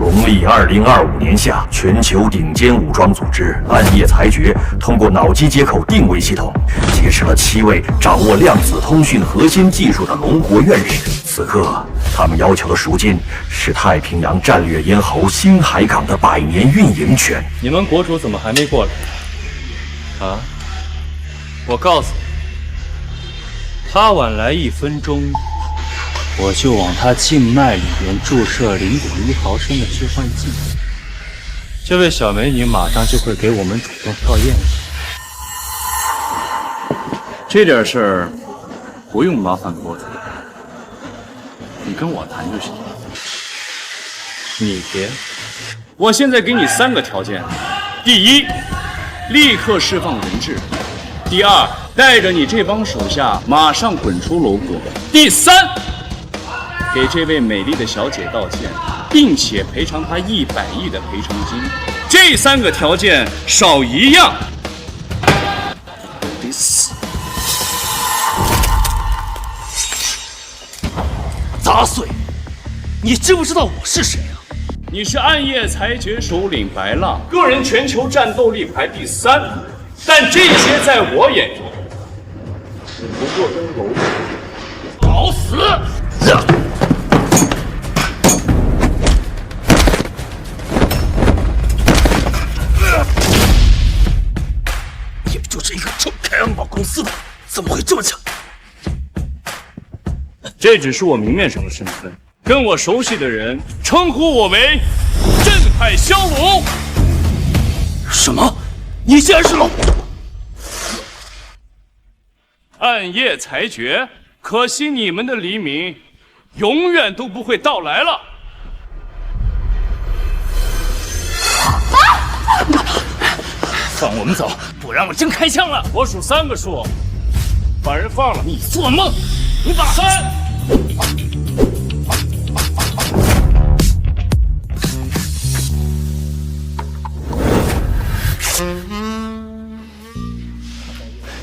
农历2025年夏，全球顶尖武装组织暗夜裁决通过脑机接口定位系统，劫持了7位掌握量子通讯核心技术的龙国院士。此刻，他们要求的赎金是太平洋战略咽喉新海港的100年运营权。你们国主怎么还没过来？啊？我告诉你，他晚来1分钟。 我就往他静脉里边注射0.1毫升的致幻剂，这位小美女马上就会给我们主动跳验。这点事儿不用麻烦国主，你跟我谈就行。你别，我现在给你3个条件：第一，立刻释放人质；第二，带着你这帮手下马上滚出楼阁；第三。 给这位美丽的小姐道歉，并且赔偿她100亿的赔偿金。这3个条件少一样，得死！杂碎！你知不知道我是谁啊？你是暗夜裁决首领白浪，个人全球战斗力排第3，但这些在我眼中，不过跟蝼蚁。找死！ 也不就是一个臭开安保公司的，怎么会这么强？这只是我明面上的身份，跟我熟悉的人称呼我为镇海骁龙。什么？你竟然是龙？暗夜裁决，可惜你们的黎明永远都不会到来了。 放我们走，不然我真开枪了！我数3个数，把人放了。你做梦！你把3。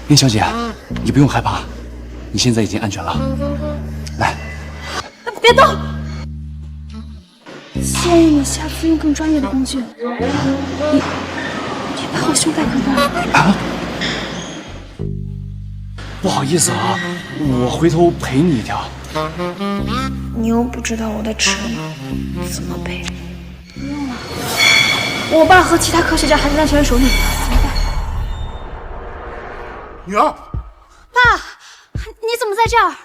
林小姐，你不用害怕，你现在已经安全了。来，别动！希望你下次用更专业的工具。你把我胸带捆上。啊！不好意思啊，我回头赔你一条。你又不知道我的齿怎么赔？不用了，我爸和其他科学家还在安全手里，怎么办？女儿，爸，你怎么在这儿？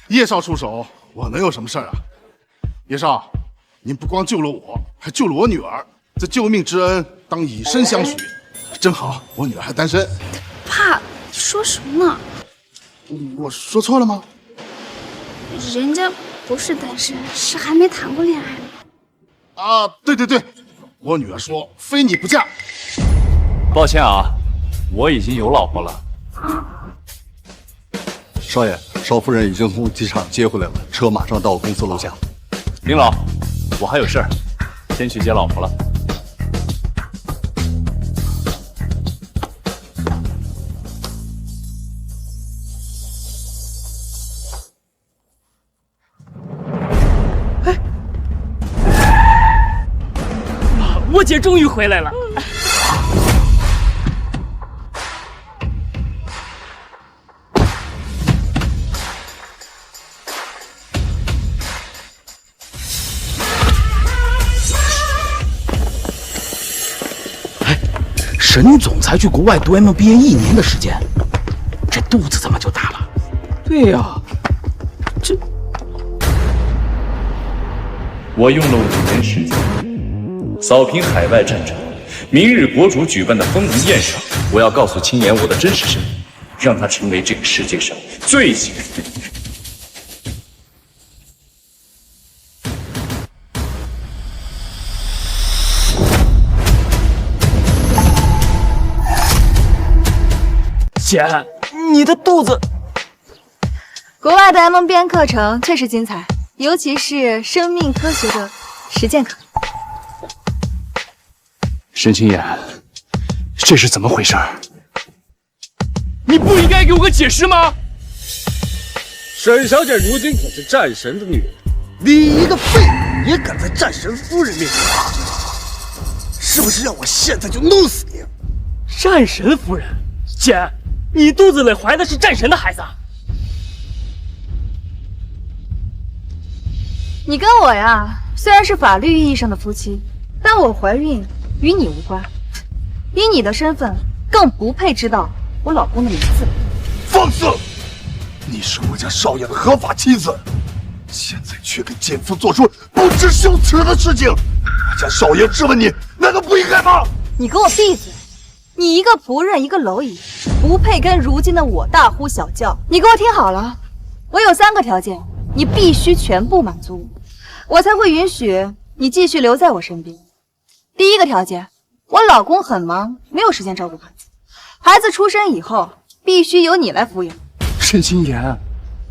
叶少出手，我能有什么事儿啊？叶少，您不光救了我，还救了我女儿，这救命之恩当以身相许。正好我女儿还单身。爸，你说什么呢？我说错了吗？人家不是单身，是还没谈过恋爱呢。啊，对对对，我女儿说非你不嫁。抱歉啊，我已经有老婆了。少爷，少夫人已经从机场接回来了，车马上到公司楼下。林老，我还有事儿，先去接老婆了。我姐终于回来了。沈总才去国外读 MBA 1年的时间，这肚子怎么就大了？对呀，这我用了5年时间扫平海外战场。明日国主举办的丰功宴上，我要告诉青年我的真实身份，让他成为这个世界上最幸福的人。姐，你的肚子……国外的 MBA 课程确实精彩，尤其是生命科学的实践课。沈清言，这是怎么回事？你不应该给我个解释吗？沈小姐如今可是战神的女人，你一个废物也敢在战神夫人面前，是不是让我现在就弄死你？战神夫人，姐，你肚子里怀的是战神的孩子？你跟我呀，虽然是法律意义上的夫妻，但我怀孕与你无关。以你的身份，更不配知道我老公的名字。放肆！你是我家少爷的合法妻子，现在却跟奸夫做出不知羞耻的事情，我家少爷质问你，难道不应该吗？你给我闭嘴！你一个仆人，一个蝼蚁，不配跟如今的我大呼小叫。你给我听好了，我有3个条件，你必须全部满足，我才会允许你继续留在我身边。第一个条件，我老公很忙，没有时间照顾孩子，孩子出生以后必须由你来抚养。沈清言，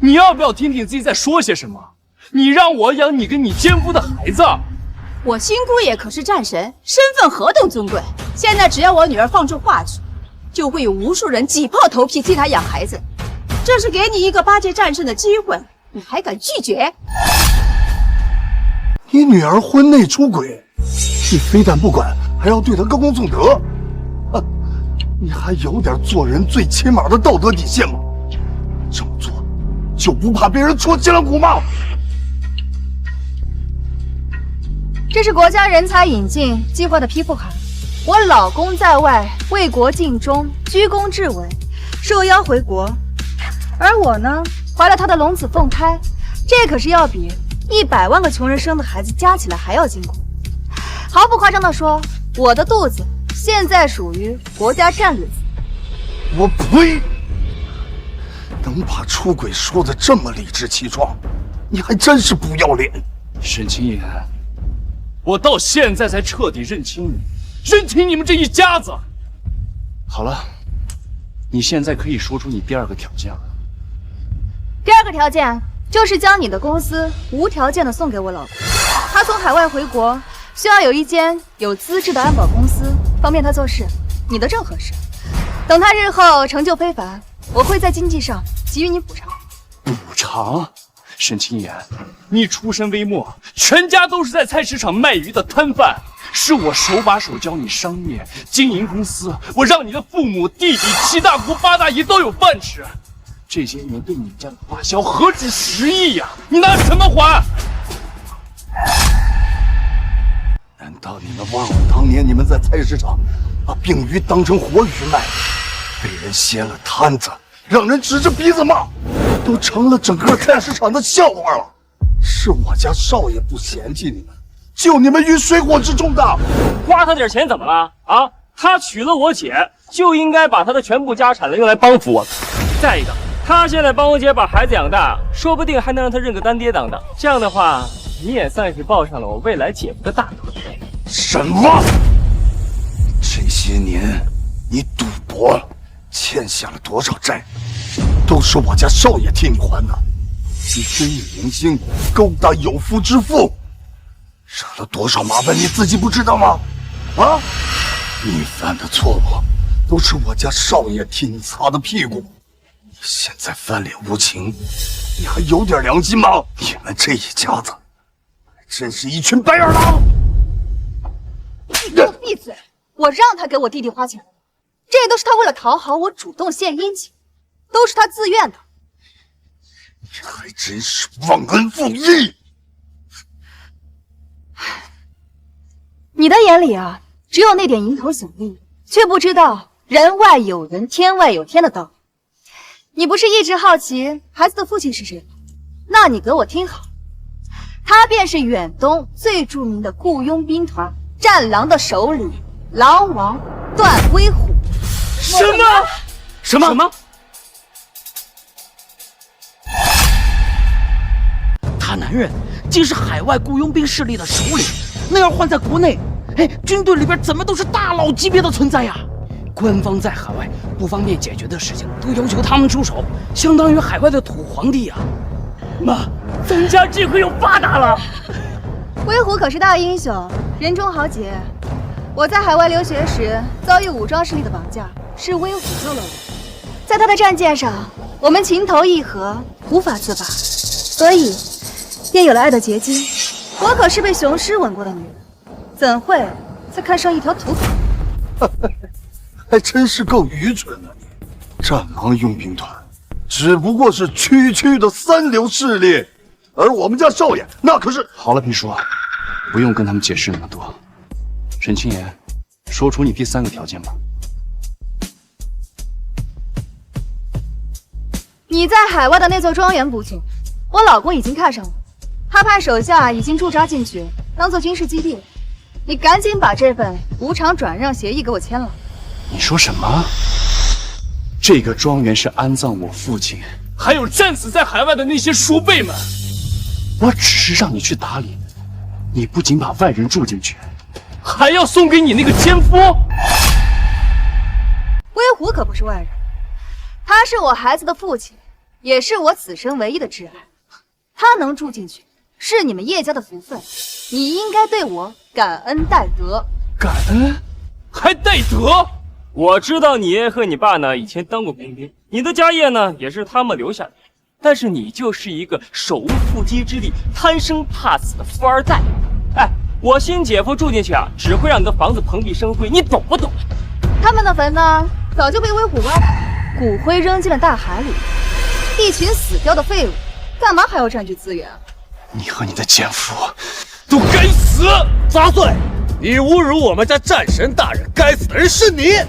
你要不要听听自己在说些什么？你让我养你跟你奸夫的孩子？我新姑爷可是战神，身份何等尊贵。现在只要我女儿放出话去，就会有无数人挤破头皮替她养孩子。这是给你一个8阶战胜的机会，你还敢拒绝？你女儿婚内出轨，你非但不管，还要对她歌功颂德，你还有点做人最起码的道德底线吗？这么做就不怕别人戳脊梁骨吗？这是国家人才引进计划的批复函。我老公在外为国尽忠，居功至伟，受邀回国，而我呢，怀了他的龙子凤胎，这可是要比100万个穷人生的孩子加起来还要金贵。毫不夸张地说，我的肚子现在属于国家战略资。我呸！能把出轨说得这么理直气壮，你还真是不要脸。沈清言，我到现在才彻底认清你，认清你们这一家子。好了，你现在可以说出你第2个条件了。第2个条件就是将你的公司无条件的送给我老公。他从海外回国，需要有一间有资质的安保公司，方便他做事。你的正合适。等他日后成就非凡，我会在经济上给予你补偿。补偿？沈清言，你出身微末，全家都是在菜市场卖鱼的摊贩，是我手把手教你商业经营公司，我让你的父母、弟弟、7大姑8大姨都有饭吃。这些年对你们家的花销何止10亿呀！你拿什么还？难道你们忘了当年你们在菜市场把病鱼当成活鱼卖，被人掀了摊子，让人指着鼻子骂，都成了整个菜市场的笑话了？是我家少爷不嫌弃你们，救你们于水火之中的。花他点钱怎么了啊？他娶了我姐，就应该把他的全部家产用来帮扶我。再一个，他现在帮我姐把孩子养大，说不定还能让他认个干爹当当。这样的话，你也算是抱上了我未来姐夫的大腿。什么？这些年你赌博欠下了多少债，都是我家少爷替你还的。你追女明星，勾搭有夫之妇，惹了多少麻烦你自己不知道吗？啊！你犯的错误都是我家少爷替你擦的屁股，你现在翻脸无情，你还有点良心吗？你们这一家子真是一群白眼狼！你给我闭嘴！我让他给我弟弟花钱，这都是他为了讨好我主动献殷勤，都是他自愿的。你还真是忘恩负义！你的眼里啊，只有那点蝇头小利，却不知道人外有人，天外有天的道理。你不是一直好奇孩子的父亲是谁吗？那你给我听好，他便是远东最著名的雇佣兵团战狼的首领狼王段威虎。什么？他男人竟是海外雇佣兵势力的首领，那要换在国内，军队里边怎么都是大佬级别的存在呀？官方在海外不方便解决的事情，都要求他们出手，相当于海外的土皇帝呀。妈，咱家这回又发达了。威虎可是大英雄，人中豪杰。我在海外留学时遭遇武装势力的绑架，是威虎救了我。在他的战舰上，我们情投意合，无法自拔，所以便有了爱的结晶。我可是被雄狮吻过的女人，怎会再看上一条土狗？还真是够愚蠢的你！战狼佣兵团只不过是区区的3流势力，而我们家少爷那可是……好了，皮叔，不用跟他们解释那么多。沈清言，说出你第3个条件吧。你在海外的那座庄园不错，我老公已经看上了，他派手下已经驻扎进去，当做军事基地。你赶紧把这份无偿转让协议给我签了。你说什么？这个庄园是安葬我父亲，还有战死在海外的那些叔辈们。我只是让你去打理，你不仅把外人住进去，还要送给你那个奸夫。威虎可不是外人，他是我孩子的父亲，也是我此生唯一的挚爱。他能住进去，是你们叶家的福分，你应该对我感恩戴德。感恩？还戴德？我知道你爷和你爸呢以前当过工兵，你的家业呢也是他们留下的，但是你就是一个手无缚鸡之力、贪生怕死的富二代。哎，我新姐夫住进去啊，只会让你的房子蓬荜生辉，你懂不懂？他们的坟呢，早就被威虎挖开，骨灰扔进了大海里，一群死掉的废物，干嘛还要占据资源啊？你和你的奸夫都该死！杂碎！你侮辱我们家战神大人，该死的人是你！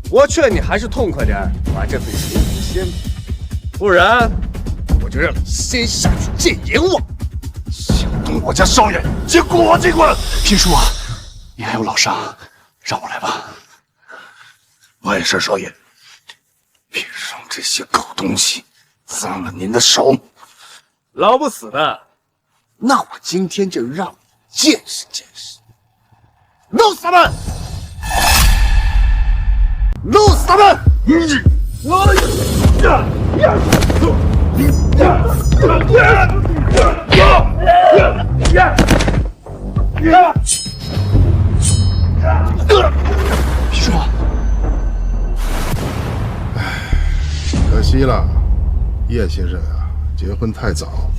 我劝你还是痛快点，把这份协议签了，不然我就让你先下去见阎王！想动我家少爷，请滚尽滚！皮叔啊，你还有老伤，让我来吧。万事少爷，别让这些狗东西脏了您的手。老不死的，那我今天就让你见识见识！弄死他们！弄死他们！皮叔，可惜了，叶先生啊，结婚太早。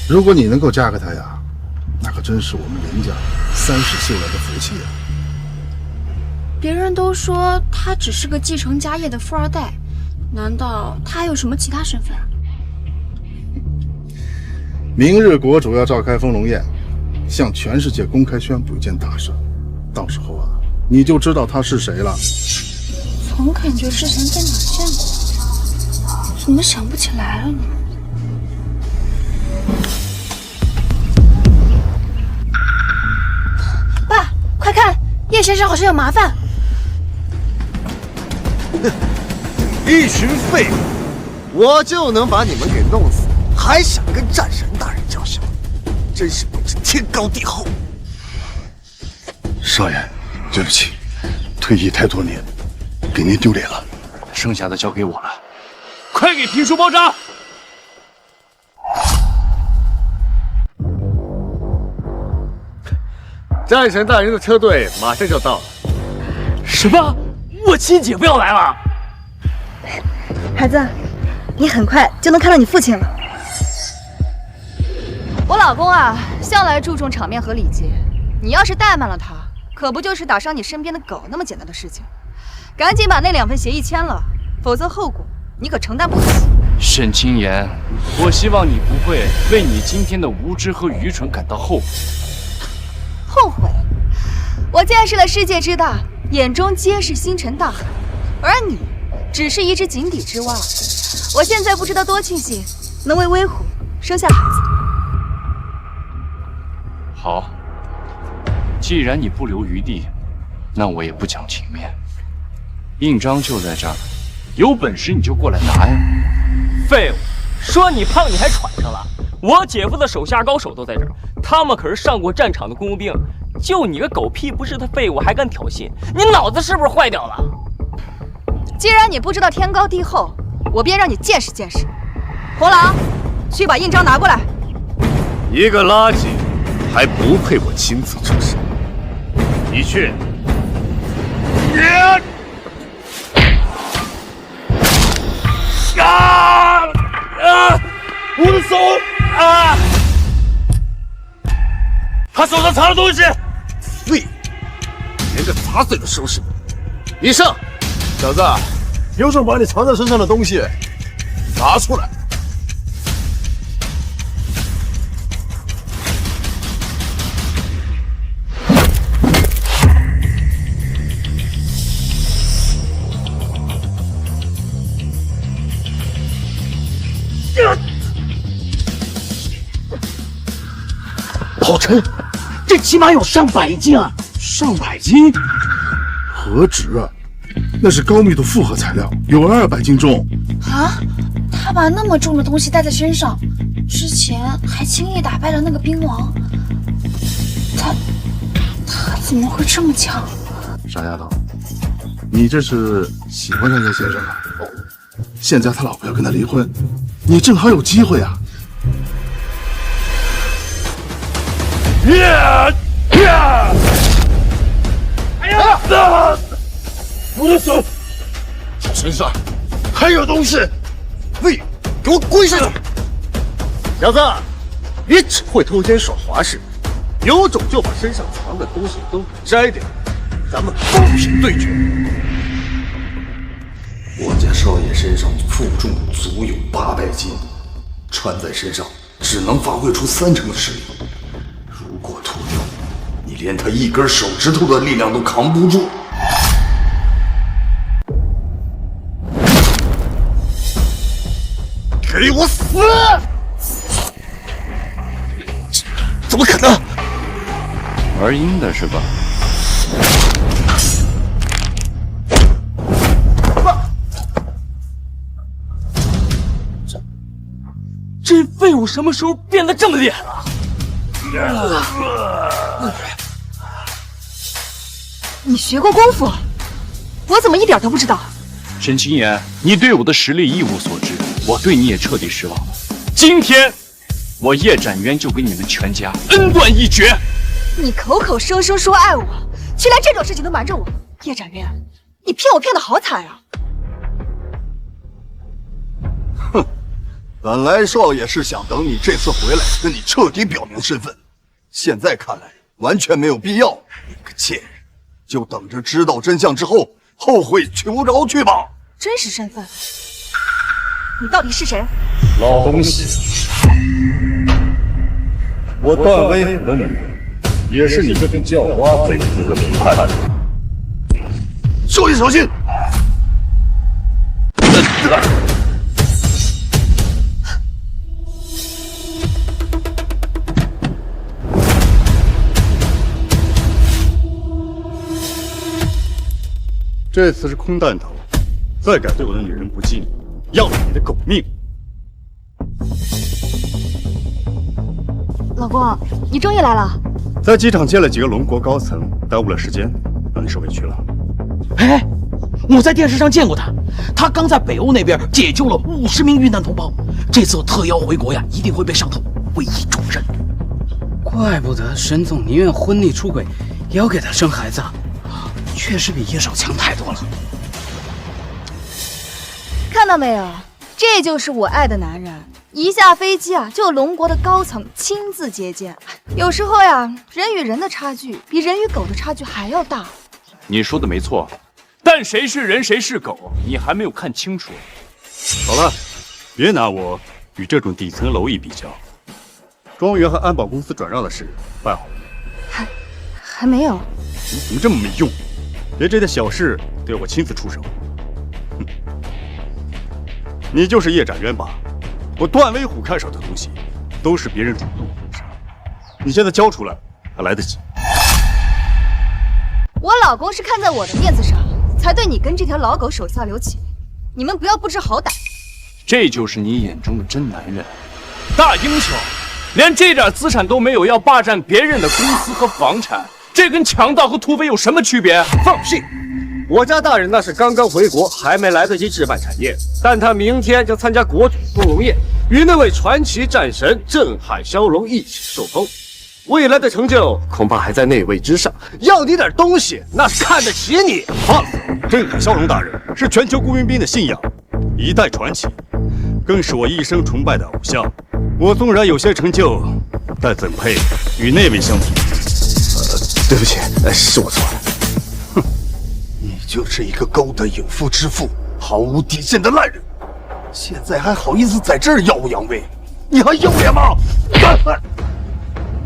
如果你能够嫁给他呀，那可真是我们林家30秀来的福气啊！别人都说他只是个继承家业的富二代，难道他还有什么其他身份啊？明日国主要召开丰龙宴，向全世界公开宣布一件大事，到时候啊，你就知道他是谁了。总感觉之前在哪见过，怎么想不起来了呢？爸，快看，叶先生好像有麻烦。一群废物，我就能把你们给弄死，还想跟战神大人叫嚣，真是不知天高地厚。少爷，对不起，退役太多年，给您丢脸了。剩下的交给我了。快给皮叔包扎！战神大人的车队马上就到了。什么？我亲姐夫要来了？孩子，你很快就能看到你父亲了。我老公啊，向来注重场面和礼节，你要是怠慢了他，可不就是打伤你身边的狗那么简单的事情。赶紧把那2份协议签了，否则后果你可承担不起。沈清言，我希望你不会为你今天的无知和愚蠢感到后悔。后悔？我见识了世界之大，眼中皆是星辰大海，而你只是一只井底之蛙。我现在不知道多庆幸能为威虎生下孩子。好，既然你不留余地，那我也不讲情面。印章就在这儿，有本事你就过来拿呀！废物，说你胖你还喘上了？我姐夫的手下高手都在这儿，他们可是上过战场的工兵。就你个狗屁不是的废物还敢挑衅，你脑子是不是坏掉了？既然你不知道天高地厚，我便让你见识见识。红狼，去把印章拿过来。一个垃圾，还不配我亲自出手。你去。我的手啊！他手上藏了东西。对，连个杂碎都收拾。医生，小子，有种把你藏在身上的东西拿出来。好沉，这起码有上百斤啊！上百斤？何止啊！那是高密度复合材料，有200斤重。啊！他把那么重的东西带在身上，之前还轻易打败了那个兵王。他怎么会这么强？傻丫头，你这是喜欢上叶先生了？现在他老婆要跟他离婚，你正好有机会啊！哎呀！我的手，他身上还有东西！喂，给我跪下去！小子，你只会偷奸耍滑是？有种就把身上藏的东西都给摘掉，咱们公平对决。我家少爷身上负重足有800斤，穿在身上只能发挥出30%的实力。如果脱掉，你连他一根手指头的力量都扛不住。给我死！怎么可能？玩阴的是吧？这废物什么时候变得这么厉害了？你学过功夫？我怎么一点都不知道？沈清言，你对我的实力一无所知，我对你也彻底失望了。今天，我叶展渊就跟你们全家恩断义绝。你口口声声说爱我，却连这种事情都瞒着我，叶展渊，你骗我骗得好惨啊！哼，本来少爷是想等你这次回来跟你彻底表明身份，现在看来完全没有必要。你个贱人，就等着知道真相之后后悔求饶去吧。真实身份？你到底是谁？老东西，我段威和你也是你这个叫花贼的资格评判。少爷小心！这次是空弹头，再敢对我的女人不敬，要了你的狗命！老公，你终于来了。在机场见了几个龙国高层，耽误了时间，让你受委屈了。哎，我在电视上见过他，他刚在北欧那边解救了50名遇难同胞，这次特邀回国呀，一定会被上头委以重任。怪不得沈总宁愿婚内出轨，也要给他生孩子，确实比叶少强太多了。看到没有，这就是我爱的男人。一下飞机啊，就有龙国的高层亲自接见。有时候呀，人与人的差距比人与狗的差距还要大。你说的没错，但谁是人谁是狗，你还没有看清楚。好了，别拿我与这种底层蝼蚁比较。庄园和安保公司转让的事办好了？还没有。你怎么这么没用？连这点小事都要我亲自出手？哼，你就是叶展渊吧？我段威虎看上的东西，都是别人主动封杀，你现在交出来还来得及。我老公是看在我的面子上，才对你跟这条老狗手下留情。你们不要不知好歹。这就是你眼中的真男人，大英雄，连这点资产都没有，要霸占别人的公司和房产，这跟强盗和土匪有什么区别？放屁！我家大人那是刚刚回国，还没来得及置办产业，但他明天将参加国主丰龙宴，与那位传奇战神镇海骁龙一起受封。未来的成就恐怕还在那位之上。要你点东西，那是看得起你。放肆！镇海骁龙大人是全球雇佣兵的信仰，一代传奇，更是我一生崇拜的偶像。我纵然有些成就，但怎配与那位相提并对不起，是我错了。哼，你就是一个勾搭有妇之妇、毫无底线的烂人，现在还好意思在这儿耀武扬威，你还有脸吗？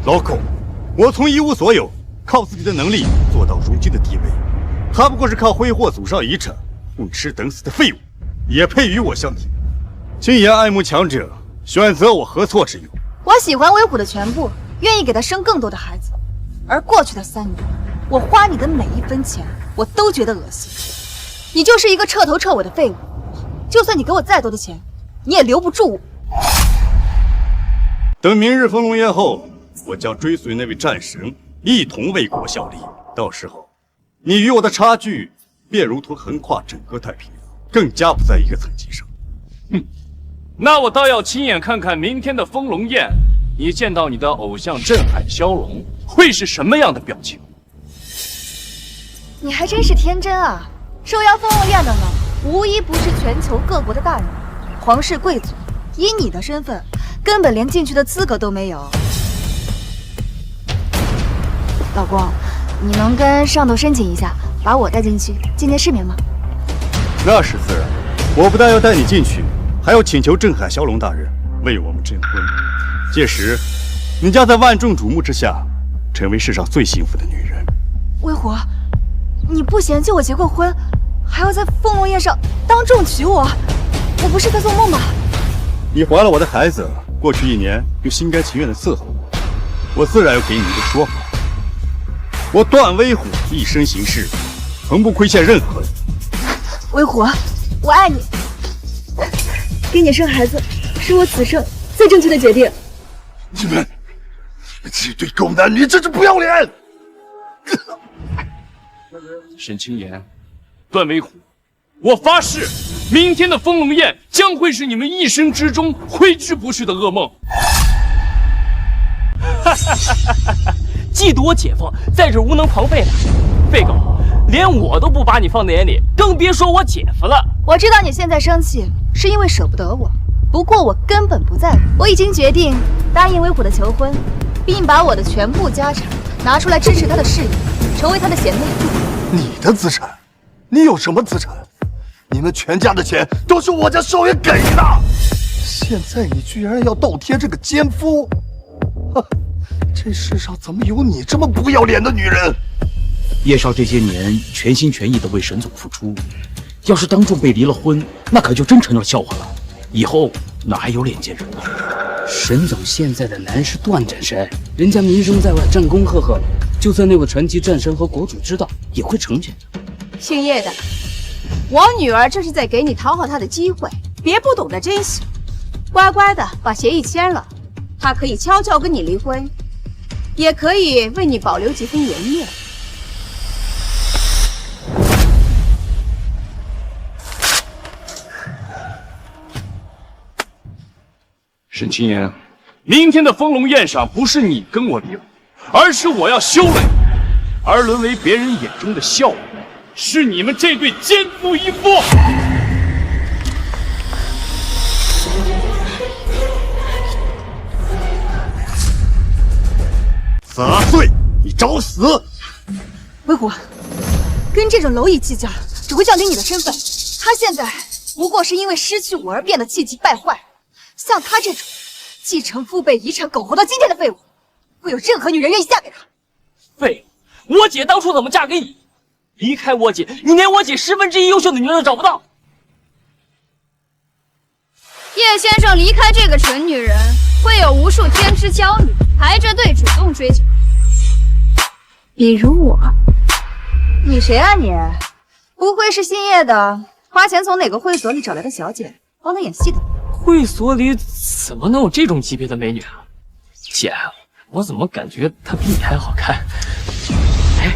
老狗，我从一无所有，靠自己的能力做到如今的地位，他不过是靠挥霍祖上遗产、混吃等死的废物，也配与我相提。今言爱慕强者，选择我何错之有？我喜欢威虎的全部，愿意给他生更多的孩子。而过去的3年，我花你的每一分钱，我都觉得恶心。你就是一个彻头彻尾的废物，就算你给我再多的钱，你也留不住我。等明日封龙宴后，我将追随那位战神一同为国效力。到时候，你与我的差距便如同横跨整个太平洋，更加不在一个层级上。哼，那我倒要亲眼看看明天的封龙宴，你见到你的偶像镇海骁龙会是什么样的表情？你还真是天真啊！受邀封龙宴的呢，无一不是全球各国的大人、皇室贵族。以你的身份，根本连进去的资格都没有。老公，你能跟上头申请一下，把我带进去见见世面吗？那是自然，我不但要带你进去，还要请求镇海骁龙大人为我们证婚。届时，你将在万众瞩目之下，成为世上最幸福的女人。威虎，你不嫌弃我结过婚，还要在封龙宴上当众娶我？我不是在做梦吧？你怀了我的孩子，过去1年又心甘情愿地伺候我自然要给你一个说法。我段威虎一生行事，从不亏欠任何人。威虎，我爱你，给你生孩子是我此生最正确的决定。你们这对狗男女真是不要脸！沈清言，段威虎，我发誓，明天的封龙宴将会是你们一生之中挥之不去的噩梦。嫉妒我姐夫在这无能狂吠呢，废狗，连我都不把你放在眼里，更别说我姐夫了。我知道你现在生气是因为舍不得我，不过我根本不在乎。我已经决定答应威虎的求婚，并把我的全部家产拿出来支持他的事业，成为他的贤内助。你的资产？你有什么资产？你们全家的钱都是我家少爷给的，现在你居然要倒贴这个奸夫！这世上怎么有你这么不要脸的女人？叶少这些年全心全意地为沈总付出，要是当众被离了婚，那可就真成了笑话了。以后哪还有脸见人啊？沈总现在的男是段战神，人家名声在外，战功赫赫，就算那位传奇战神和国主知道，也会成全的。姓叶的，我女儿这是在给你讨好她的机会，别不懂得珍惜，乖乖的把协议签了，她可以悄悄跟你离婚，也可以为你保留几分颜面。沈清言，明天的封龙宴上不是你跟我离婚，而是我要休了你，而沦为别人眼中的笑话，是你们这对奸夫淫妇。杂碎，你找死！威虎，跟这种蝼蚁计较，只会降低你的身份。他现在不过是因为失去我而变得气急败坏。像他这种继承父辈遗产、苟活到今天的废物，会有任何女人愿意嫁给他？废物！我姐当初怎么嫁给你？离开我姐，你连我姐1/10优秀的女人都找不到。叶先生离开这个蠢女人，会有无数天之娇女排着队主动追求，比如我。你谁啊你？不会是姓叶的，花钱从哪个会所里找来的小姐，帮他演戏的？会所里怎么能有这种级别的美女啊？姐，我怎么感觉她比你还好看？哎，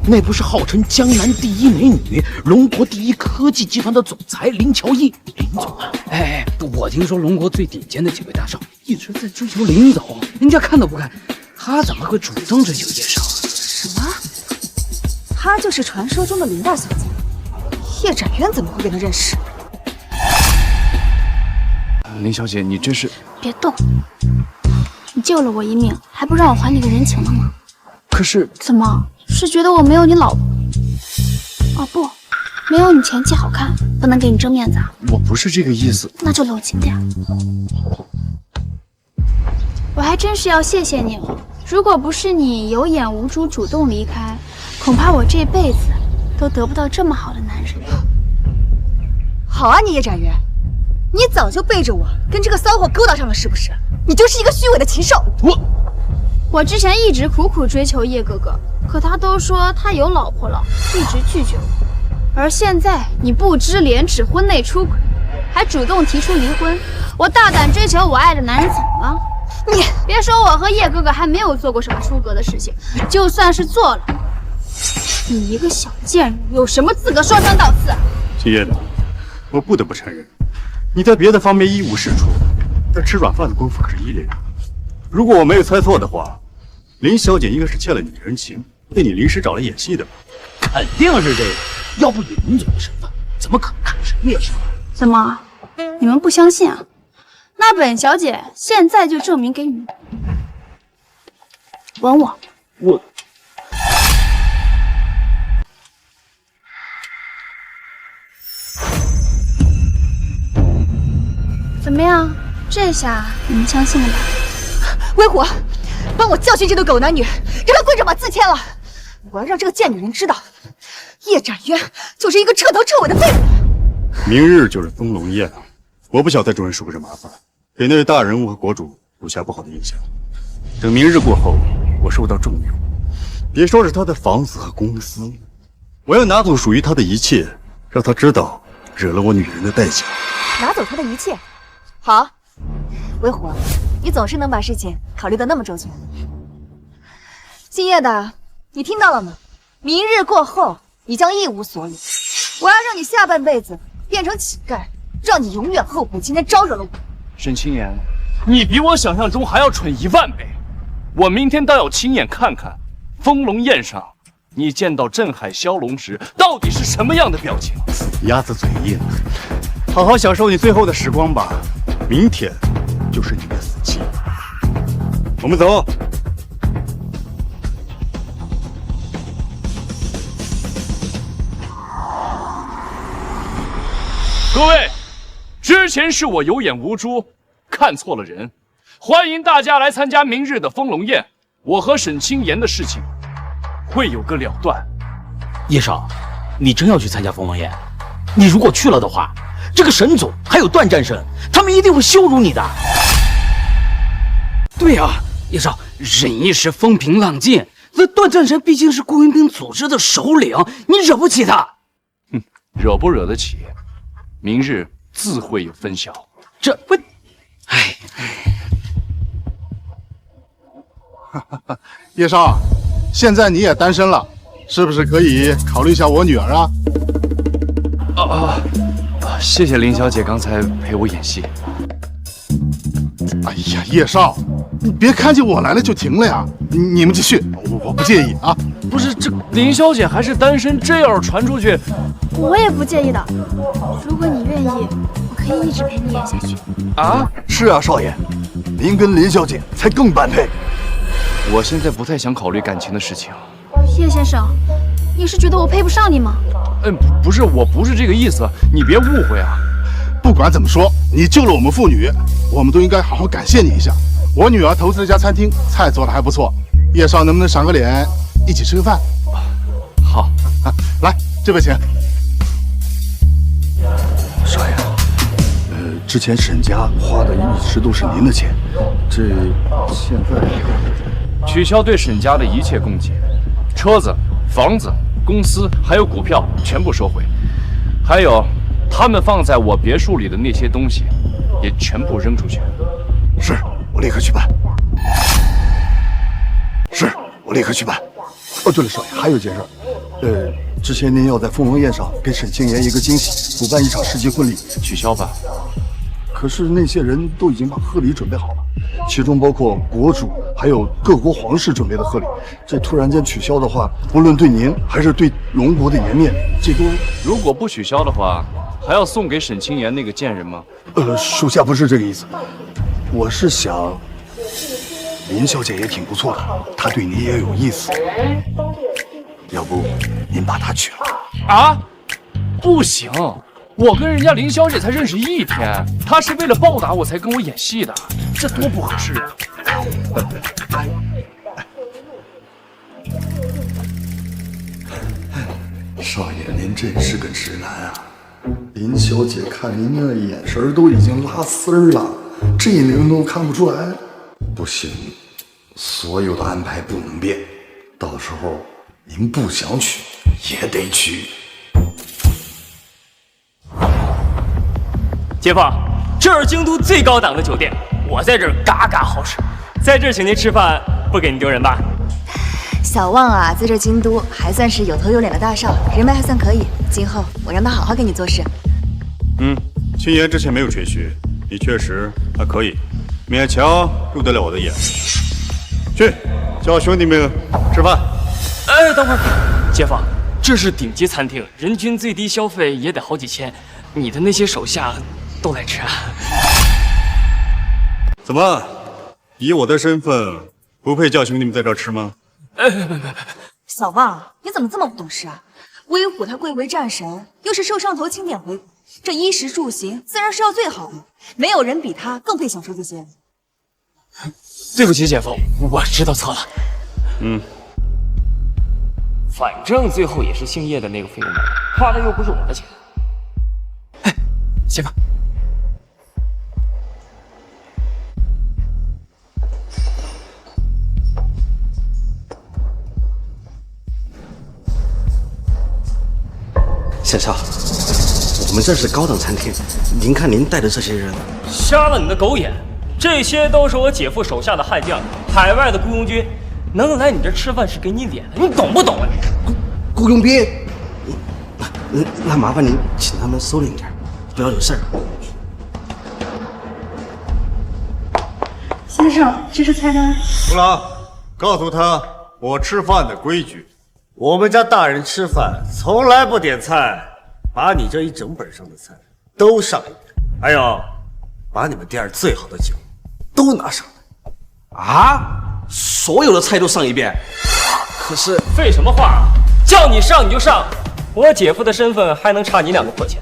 那不是号称江南第一美女、龙国第一科技集团的总裁林乔伊，林总啊！哎，我听说龙国最顶尖的几位大少一直在追求林总，人家看都不看，他怎么会主动追求叶少？什么？她就是传说中的林大小姐？叶展渊怎么会跟她认识？林小姐，你这是……别动！你救了我一命，还不让我还你个人情了吗？可是怎么是觉得我没有你老婆？哦不，没有你前妻好看，不能给你争面子啊。我不是这个意思。那就冷静点。我还真是要谢谢你了，如果不是你有眼无珠主动离开，恐怕我这辈子都得不到这么好的男人。好啊，你叶展元，你早就背着我跟这个骚货勾搭上了是不是？你就是一个虚伪的禽兽！我之前一直苦苦追求叶哥哥，可他都说他有老婆了，一直拒绝我。而现在你不知廉耻，婚内出轨，还主动提出离婚，我大胆追求我爱的男人怎么了？你别说我和叶哥哥还没有做过什么出格的事情，就算是做了，你一个小贱人有什么资格说三道四？秦叶的，我不得不承认，你在别的方面一无是处，但吃软饭的功夫可是一流。如果我没有猜错的话，林小姐应该是欠了你人情，被你临时找来演戏的吧？肯定是这个，要不以林总的身份，怎么可能看上叶少？怎么，你们不相信啊？那本小姐现在就证明给你们。吻我。我怎么样？这下你们相信了吧？威虎，帮我教训这对狗男女，让他跪着把字签了。我要让这个贱女人知道，叶展渊就是一个彻头彻尾的废物。明日就是丰隆宴，我不想再众人说个这麻烦，给那位大人物和国主留下不好的印象。等明日过后，我受到重用，别说是他的房子和公司，我要拿走属于他的一切，让他知道惹了我女人的代价。拿走他的一切，好，威虎，你总是能把事情考虑得那么周全。姓叶的，你听到了吗？明日过后，你将一无所有。我要让你下半辈子变成乞丐，让你永远后悔今天招惹了我。沈清言，你比我想象中还要蠢10000倍。我明天倒要亲眼看看，丰隆宴上你见到镇海骁龙时到底是什么样的表情。鸭子嘴硬，好好享受你最后的时光吧。明天就是你的死期。我们走。各位，之前是我有眼无珠，看错了人。欢迎大家来参加明日的丰隆宴，我和沈清言的事情会有个了断。叶少，你真要去参加丰隆宴？你如果去了的话，这个沈总还有段战神，他们一定会羞辱你的。对啊，叶少，忍一时风平浪静。这段战神毕竟是雇佣兵组织的首领，你惹不起他。哼，惹不惹得起，明日自会有分晓。这不，哎。叶少，现在你也单身了，是不是可以考虑一下我女儿啊？谢谢林小姐刚才陪我演戏。哎呀，叶少，你别看见我来了就停了呀！你们继续，我不介意啊。不是，这林小姐还是单身，这要是传出去，我也不介意的。如果你愿意，我可以一直陪你演下去。啊？是啊，少爷，您跟林小姐才更般配。我现在不太想考虑感情的事情。叶先生，你是觉得我配不上你吗？不是，我不是这个意思，你别误会啊。不管怎么说，你救了我们父女，我们都应该好好感谢你一下。我女儿投资了家餐厅，菜做的还不错。叶少能不能赏个脸，一起吃个饭？好，来，这杯请。少爷，之前沈家花的一直都是您的钱，这现在取消对沈家的一切供给，车子、房子、公司还有股票全部收回，还有他们放在我别墅里的那些东西也全部扔出去。是，我立刻去办。是，我立刻去办。哦，对了，少爷，还有一件事，之前您要在丰隆宴上给沈清言一个惊喜，补办一场世纪婚礼，取消吧。可是那些人都已经把贺礼准备好了，其中包括国主还有各国皇室准备的贺礼。这突然间取消的话，不论对您还是对龙国的颜面，这都……如果不取消的话，还要送给沈清言那个贱人吗？属下不是这个意思，我是想林小姐也挺不错的，她对你也有意思。要不您把她娶了？啊，不行，我跟人家林小姐才认识1天，她是为了报答我才跟我演戏的，这多不合适啊！少爷，您真是个直男啊！林小姐看您那眼神都已经拉丝儿了，这您都看不出来？不行，所有的安排不能变，到时候您不想娶也得娶。姐夫，这是京都最高档的酒店，我在这儿嘎嘎好使，在这儿请您吃饭不给你丢人吧？小旺啊，在这京都还算是有头有脸的大少，人脉还算可以。今后我让他好好给你做事。青岩之前没有吹嘘，你确实还可以，勉强入得了我的眼。去，叫兄弟们吃饭。哎，等会儿，姐夫，这是顶级餐厅，人均最低消费也得好几千，你的那些手下都来吃啊？怎么，以我的身份，不配叫兄弟们在这儿吃吗？小旺，你怎么这么不懂事啊？威虎他贵为战神，又是受上头钦点回国，这衣食住行自然是要最好的，没有人比他更配享受这些。对不起，姐夫，我知道错了。反正最后也是姓叶的那个费用买的，花的又不是我的钱。哎，姐夫。沈少，我们这是高档餐厅，您看您带的这些人，瞎了你的狗眼！这些都是我姐夫手下的悍将，海外的雇佣军，能来你这吃饭是给你脸的，你懂不懂啊？雇佣兵，那麻烦您请他们收敛点，不要有事儿。先生，这是菜单。胡郎，告诉他我吃饭的规矩。我们家大人吃饭从来不点菜，把你这一整本上的菜都上一遍，还有把你们店最好的酒都拿上来。啊？所有的菜都上一遍？可是废什么话啊！叫你上你就上，我姐夫的身份还能差你2个破钱？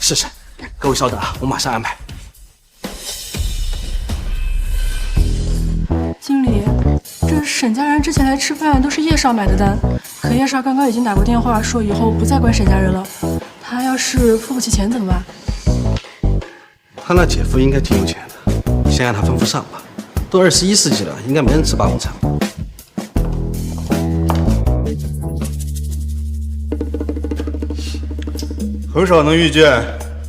是，各位稍等啊，我马上安排。经理，这沈家人之前来吃饭都是叶少买的单，可叶少刚刚已经打过电话说以后不再管沈家人了，他要是付不起钱怎么办？他那姐夫应该挺有钱的，先让他吩咐上吧。都21世纪了，应该没人吃霸王餐。很少能遇见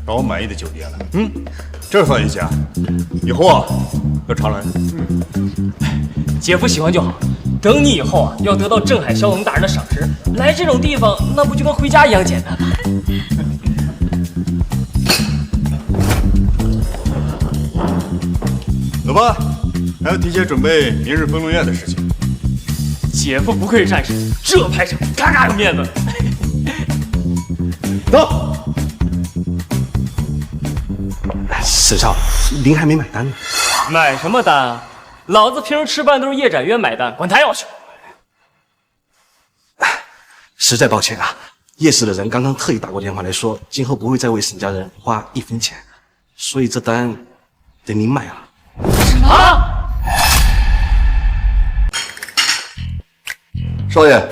让我满意的酒店了。这算一家，以后啊要常来。姐夫喜欢就好，等你以后啊要得到镇海骁龙大人的赏识，来这种地方那不就跟回家一样简单吗？走吧，还要提前准备明日丰龙宴的事情。姐夫不愧是战士，这排场嘎嘎有面子。走。沈少，您还没买单呢。买什么单啊？老子平时吃饭都是叶展渊买单，管他要求。实在抱歉啊，叶氏的人刚刚特意打过电话来说，今后不会再为沈家人花1分钱，所以这单得您买了。什么？少爷，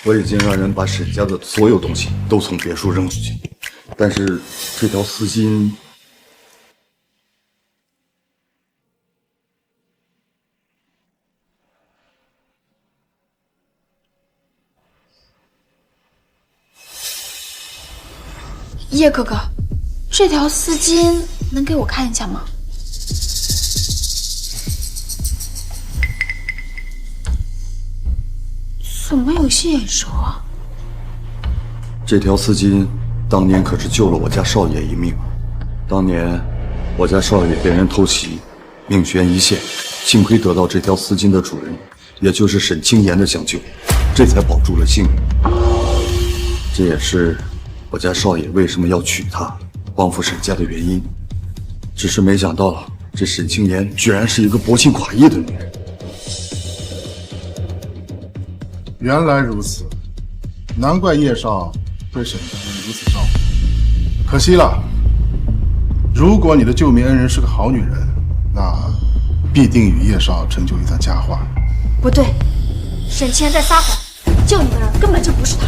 我已经让人把沈家的所有东西都从别墅扔出去，但是这条丝巾。叶哥哥，这条丝巾能给我看一下吗？怎么有些眼熟啊？这条丝巾当年可是救了我家少爷一命。当年我家少爷被人偷袭，命悬一线，幸亏得到这条丝巾的主人，也就是沈清言的相救，这才保住了性命。这也是我家少爷为什么要娶她，帮扶沈家的原因。只是没想到这沈清言居然是一个薄情寡义的女人。原来如此，难怪叶少对沈家人如此照顾。可惜了，如果你的救命恩人是个好女人，那必定与叶少成就一段佳话。不对，沈清言在撒谎，救你的人根本就不是他。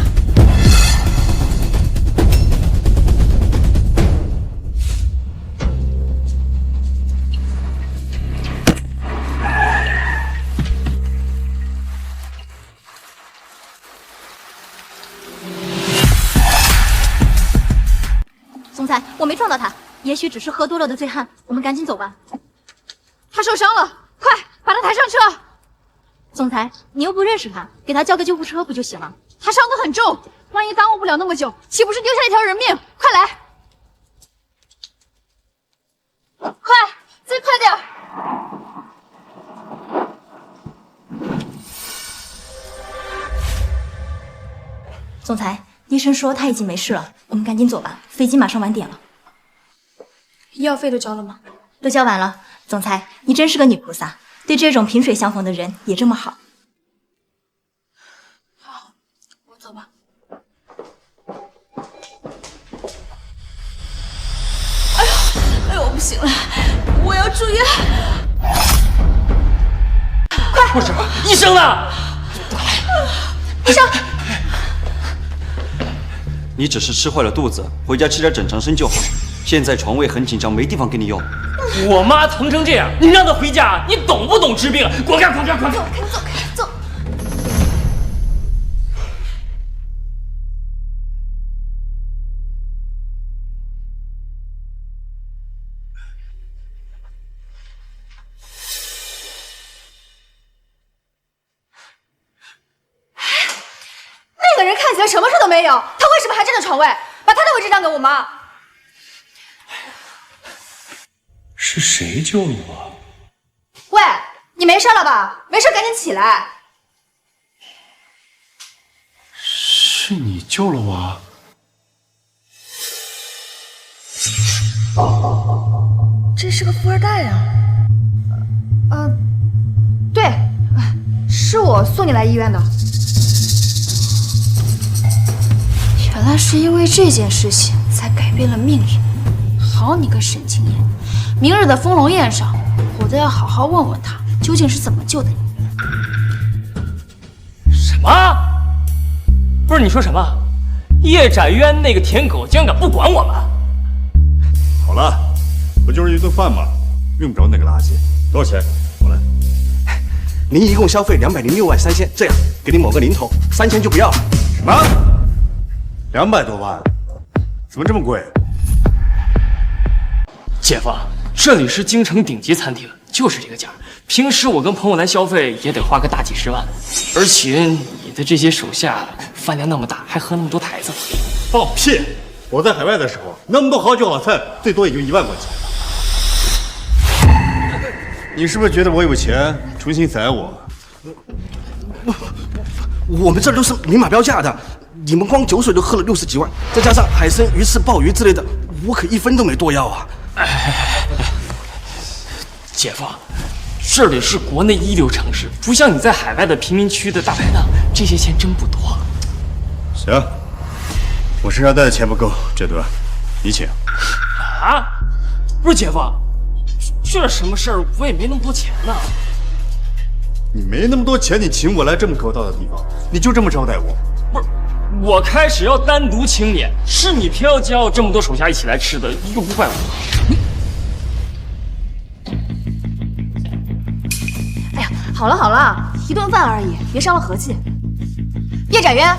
总裁，我没撞到他，也许只是喝多了的醉汉。我们赶紧走吧。他受伤了，快把他抬上车。总裁，你又不认识他，给他叫个救护车不就行了？他伤得很重，万一耽误不了那么久，岂不是丢下一条人命？快来！快，再快点！总裁，医生说他已经没事了，我们赶紧走吧，飞机马上晚点了。医药费都交了吗？都交完了。总裁，你真是个女菩萨，对这种萍水相逢的人也这么好。好，我走吧。哎呦，我不行了，我要住院！快，护士，医生呢？医生，你只是吃坏了肚子，回家吃点整肠参就好。现在床位很紧张，没地方给你用。我妈疼成这样，你让她回家，你懂不懂治病？滚开，滚开，滚开！赶紧走，赶紧走。那个人看起来什么事都没有，他为什么还占着床位？把他的位置让给我妈。是谁救了我？喂，你没事了吧？没事赶紧起来。是你救了我？这是个富二代啊！对，是我送你来医院的。原来是因为这件事情才改变了命运。好你个沈清言，明日的丰隆宴上，我都要好好问问他究竟是怎么救的你。什么？不是你说什么？叶展渊那个舔狗竟然敢不管我们？好了，不就是一顿饭吗？用不着那个垃圾。多少钱？我来。您一共消费206万3千，这样给你抹个零头，3000就不要了。什么？200多万？怎么这么贵？姐夫，这里是京城顶级餐厅，就是这个价。平时我跟朋友来消费也得花个大几十万，而且你的这些手下饭量那么大，还喝那么多台子。放屁！我在海外的时候，那么多好酒好菜，最多也就1万块钱。你是不是觉得我有钱，重新宰我？我们这都是明码标价的，你们光酒水都喝了60几万，再加上海参、鱼翅、鲍鱼之类的，我可1分都没多要啊！姐夫，这里是国内一流城市，不像你在海外的贫民区的大排档，这些钱真不多。行，我身上带的钱不够，这顿你请。啊？不是姐夫，这什么事儿？我也没那么多钱呢。你没那么多钱，你请我来这么可道的地方，你就这么招待我？不是，我开始要单独清点，是你偏要叫这么多手下一起来吃的，又不怪我。哎呀，好了好了，一顿饭而已，别伤了和气。叶展渊，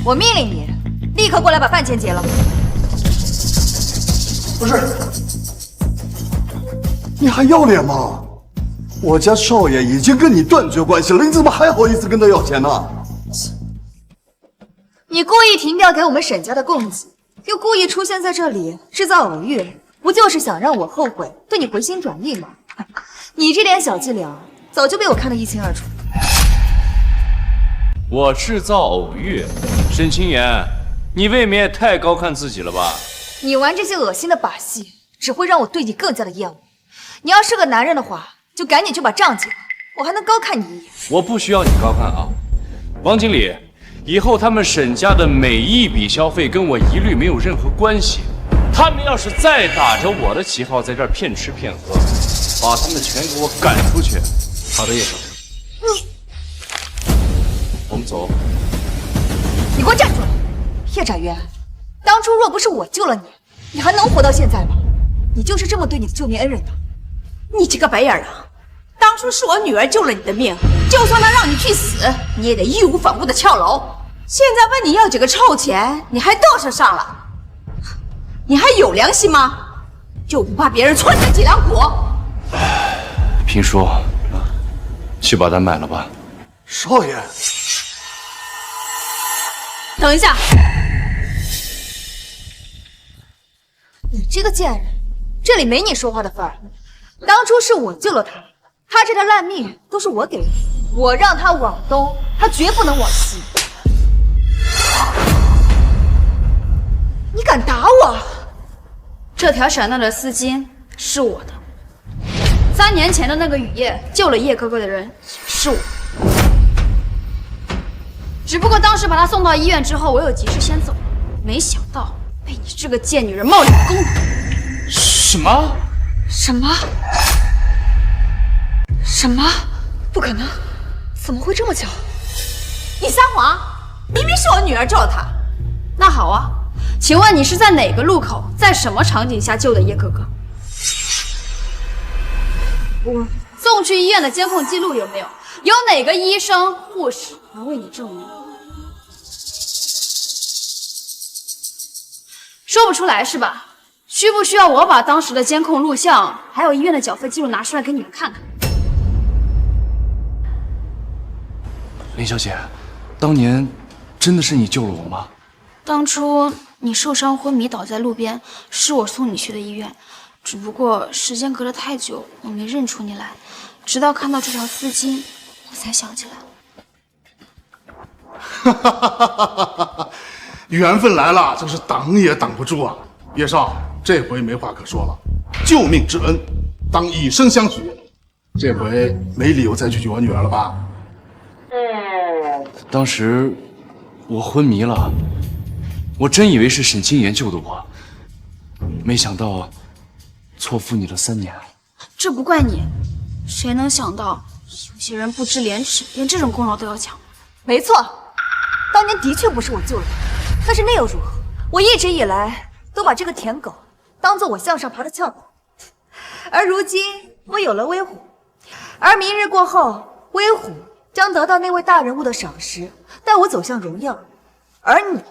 我命令你立刻过来把饭钱结了。不是，你还要脸吗？我家少爷已经跟你断绝关系了，你怎么还好意思跟他要钱呢？你故意停掉给我们沈家的供给，又故意出现在这里制造偶遇，不就是想让我后悔，对你回心转意吗？你这点小伎俩，早就被我看得一清二楚。我制造偶遇，沈清言，你未免也太高看自己了吧？你玩这些恶心的把戏，只会让我对你更加的厌恶。你要是个男人的话，就赶紧去把账结了，我还能高看你一眼。我不需要你高看啊，王经理，以后他们沈家的每一笔消费跟我一律没有任何关系。他们要是再打着我的旗号在这儿骗吃骗喝，把他们全给我赶出去。好的，叶少。我们走。你给我站住！叶展元，当初若不是我救了你，你还能活到现在吗？你就是这么对你的救命恩人的？你这个白眼狼！当初是我女儿救了你的命，就算她让你去死，你也得义无反顾的跳楼。现在问你要几个臭钱，你还嘚瑟上了？你还有良心吗？就不怕别人戳你的脊梁骨？评叔，去把单买了吧。少爷，等一下，你这个贱人，这里没你说话的份儿。当初是我救了他，他这条烂命都是我给的，我让他往东，他绝不能往西。你敢打我？这条闪亮的丝巾是我的。3年前的那个雨夜救了叶哥哥的人是我，只不过当时把他送到医院之后，我有急事先走了，没想到被你这个贱女人冒领公堂。什么？什么？什么？不可能！怎么会这么巧？你撒谎！明明是我女儿救了他。那好啊，请问你是在哪个路口，在什么场景下救的叶哥哥？我送去医院的监控记录有没有？有哪个医生、护士能为你证明？说不出来是吧？需不需要我把当时的监控录像，还有医院的缴费记录拿出来给你们看看？林小姐，当年真的是你救了我吗？当初你受伤昏迷倒在路边，是我送你去的医院，只不过时间隔得太久，我没认出你来，直到看到这条丝巾，我才想起来。哈哈哈哈哈哈！缘分来了，真是挡也挡不住啊！叶少，这回没话可说了，救命之恩，当以身相许。这回没理由再拒绝我女儿了吧？当时我昏迷了，我真以为是沈清言救的我，没想到错付你了3年。这不怪你，谁能想到有些人不知廉耻，连这种功劳都要抢。没错，当年的确不是我救了他，但是那又如何？我一直以来都把这个舔狗当做我向上爬的翘楚，而如今我有了威虎，而明日过后，威虎将得到那位大人物的赏识，带我走向荣耀，而你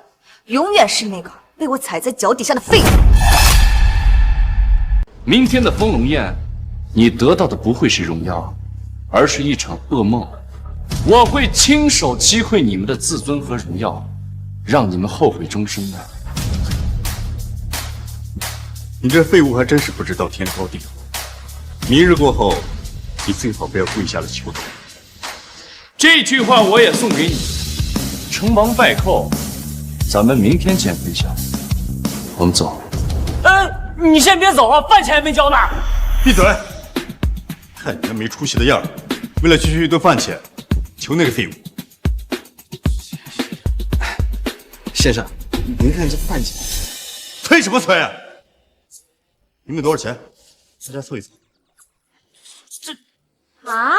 永远是那个被我踩在脚底下的废物。明天的丰龙宴，你得到的不会是荣耀，而是一场噩梦。我会亲手击溃你们的自尊和荣耀，让你们后悔终生的。你这废物还真是不知道天高地厚。明日过后，你最好不要跪下来求饶。这句话我也送给你。成王败寇，咱们明天见分晓。我们走。你先别走啊，饭钱还没交呢。闭嘴！看你那没出息的样儿，为了区区一顿饭钱，求那个废物。先生，您看这饭钱。催什么催啊？你们多少钱？大家凑一凑。啊！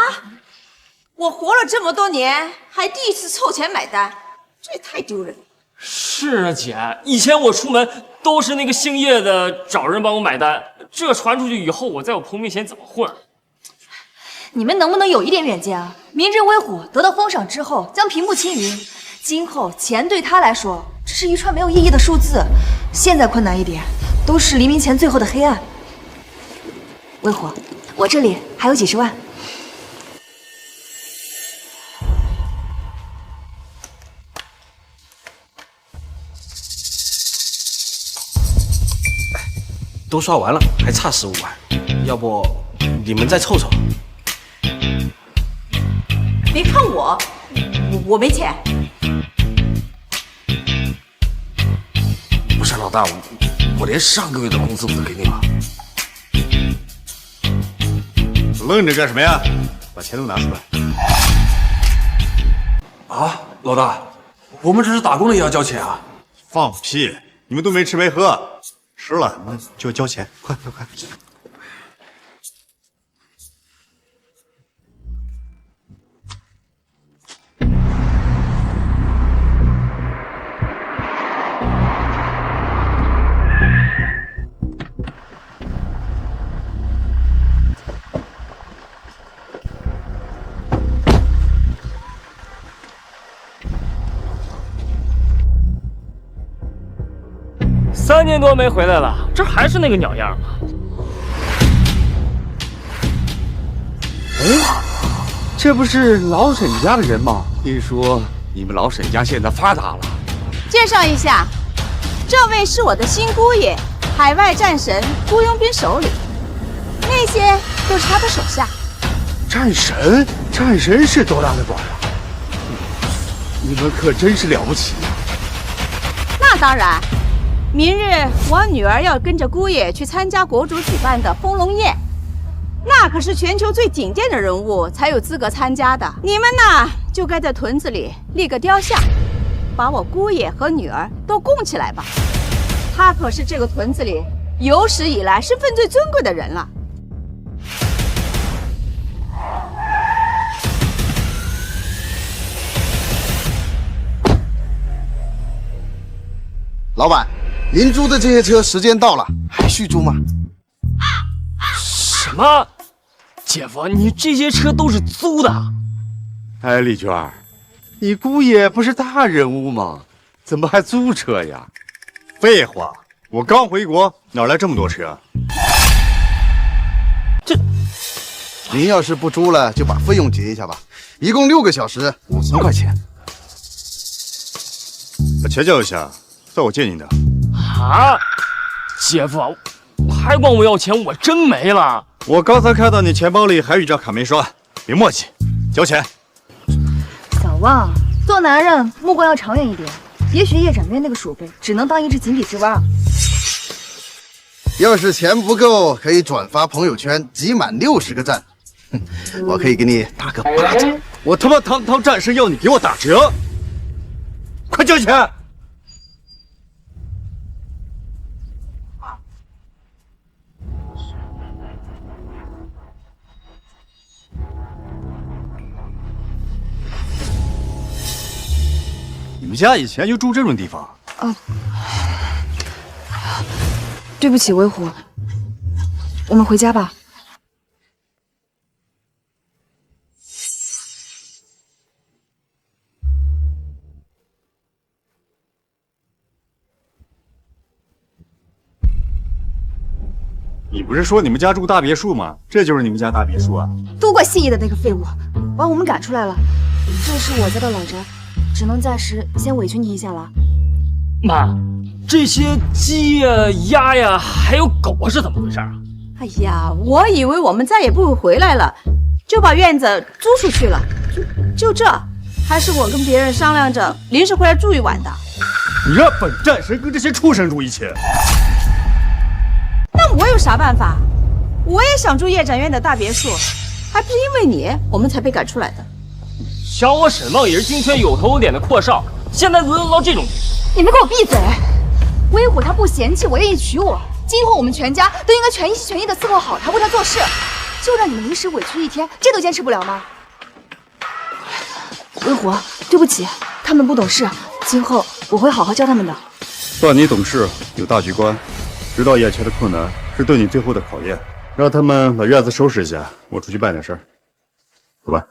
我活了这么多年，还第一次凑钱买单，这也太丢人了。是啊，姐，以前我出门都是那个姓叶的找人帮我买单，这传出去以后，我在我朋友面前怎么混？你们能不能有一点远见啊？明日威虎得到封赏之后，将平步青云，今后钱对他来说只是一串没有意义的数字。现在困难一点，都是黎明前最后的黑暗。威虎，我这里还有几十万。都刷完了，还差15万，要不你们再凑凑？别看我没钱。不是老大，我连上个月的工资我都给你了。愣着干什么呀？把钱都拿出来！啊，老大，我们这是打工的也要交钱啊？放屁！你们都没吃没喝，吃了那就交钱，快快快！3年多没回来了，这还是那个鸟样吗？哎，这不是老沈家的人吗？听说你们老沈家现在发达了。介绍一下，这位是我的新姑爷，海外战神雇佣兵首领，那些都是他的手下。战神？战神是多大的官啊？你们可真是了不起啊！那当然。明日我女儿要跟着姑爷去参加国主举办的丰龙宴，那可是全球最顶尖的人物才有资格参加的。你们呢，就该在屯子里立个雕像，把我姑爷和女儿都供起来吧。他可是这个屯子里有史以来身份最尊贵的人了。老板，您租的这些车时间到了，还续租吗？什么？姐夫，你这些车都是租的？哎，丽娟，你姑爷不是大人物吗？怎么还租车呀？废话，我刚回国，哪来这么多车？您要是不租了，就把费用结一下吧，一共6个小时，5000块钱。把钱交一下，算我借您的。啊，姐夫，还管我要钱，我真没了。我刚才看到你钱包里还有一张卡没刷，别墨迹，交钱。小旺，做男人目光要长远一点，别学叶展渊那个鼠辈，只能当一只井底之蛙。要是钱不够，可以转发朋友圈，集满60个赞，我可以给你打个8折。我他妈堂战士要你给我打折，快交钱！你们家以前就住这种地方？对不起，威虎，我们回家吧。你不是说你们家住大别墅吗？这就是你们家大别墅啊？都怪信义的那个废物，把我们赶出来了。这是我家的老宅，只能暂时先委屈你一下了。妈，这些鸡呀、鸭呀，还有狗啊，是怎么回事啊？哎呀，我以为我们再也不会回来了，就把院子租出去了。就这，还是我跟别人商量着临时回来住一晚的。你让本战神跟这些畜生住一起？那我有啥办法？我也想住叶展院的大别墅，还不是因为你，我们才被赶出来的。小我沈旺也是金圈有头有脸的阔少，现在沦落到这种地步。你们给我闭嘴！威虎他不嫌弃我，愿意娶我，今后我们全家都应该全心全意的伺候好他，为他做事。就让你们临时委屈一天，这都坚持不了吗？威虎，对不起，他们不懂事，今后我会好好教他们的。算你懂事，有大局观，知道眼前的困难是对你最后的考验。让他们把院子收拾一下，我出去办点事儿。走吧。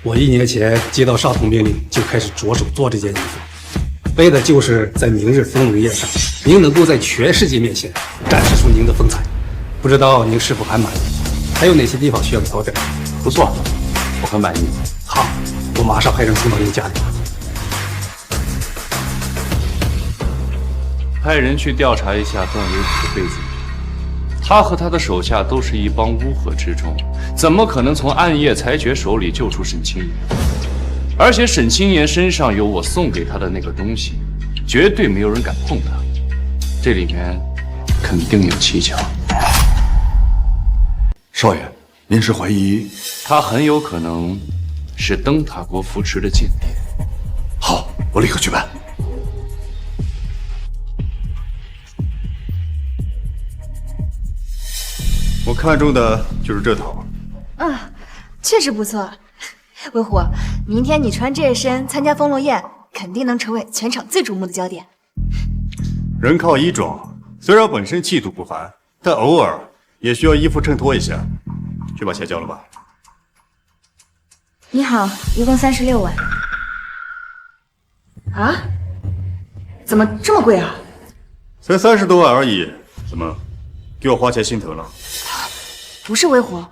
我1年前接到少统命令，就开始着手做这件衣服，为的就是在明日丰龙宴上，您能够在全世界面前展示出您的风采。不知道您是否还满意？还有哪些地方需要调整？不错，我很满意。好，我马上派人送到您家里。派人去调查一下段维虎的背景。他和他的手下都是一帮乌合之众，怎么可能从暗夜裁决手里救出沈清言？而且沈清言身上有我送给他的那个东西，绝对没有人敢碰他。这里面肯定有蹊跷。少爷，您是怀疑他很有可能是灯塔国扶持的间谍。好，我立刻去办。我看中的就是这套。啊，确实不错。威虎，明天你穿这身参加丰隆宴，肯定能成为全场最瞩目的焦点。人靠衣装，虽然本身气度不凡，但偶尔也需要衣服衬托一下。去把钱交了吧。你好，一共36万。啊？怎么这么贵啊？才30多万而已，怎么给我花钱心疼了？不是威虎，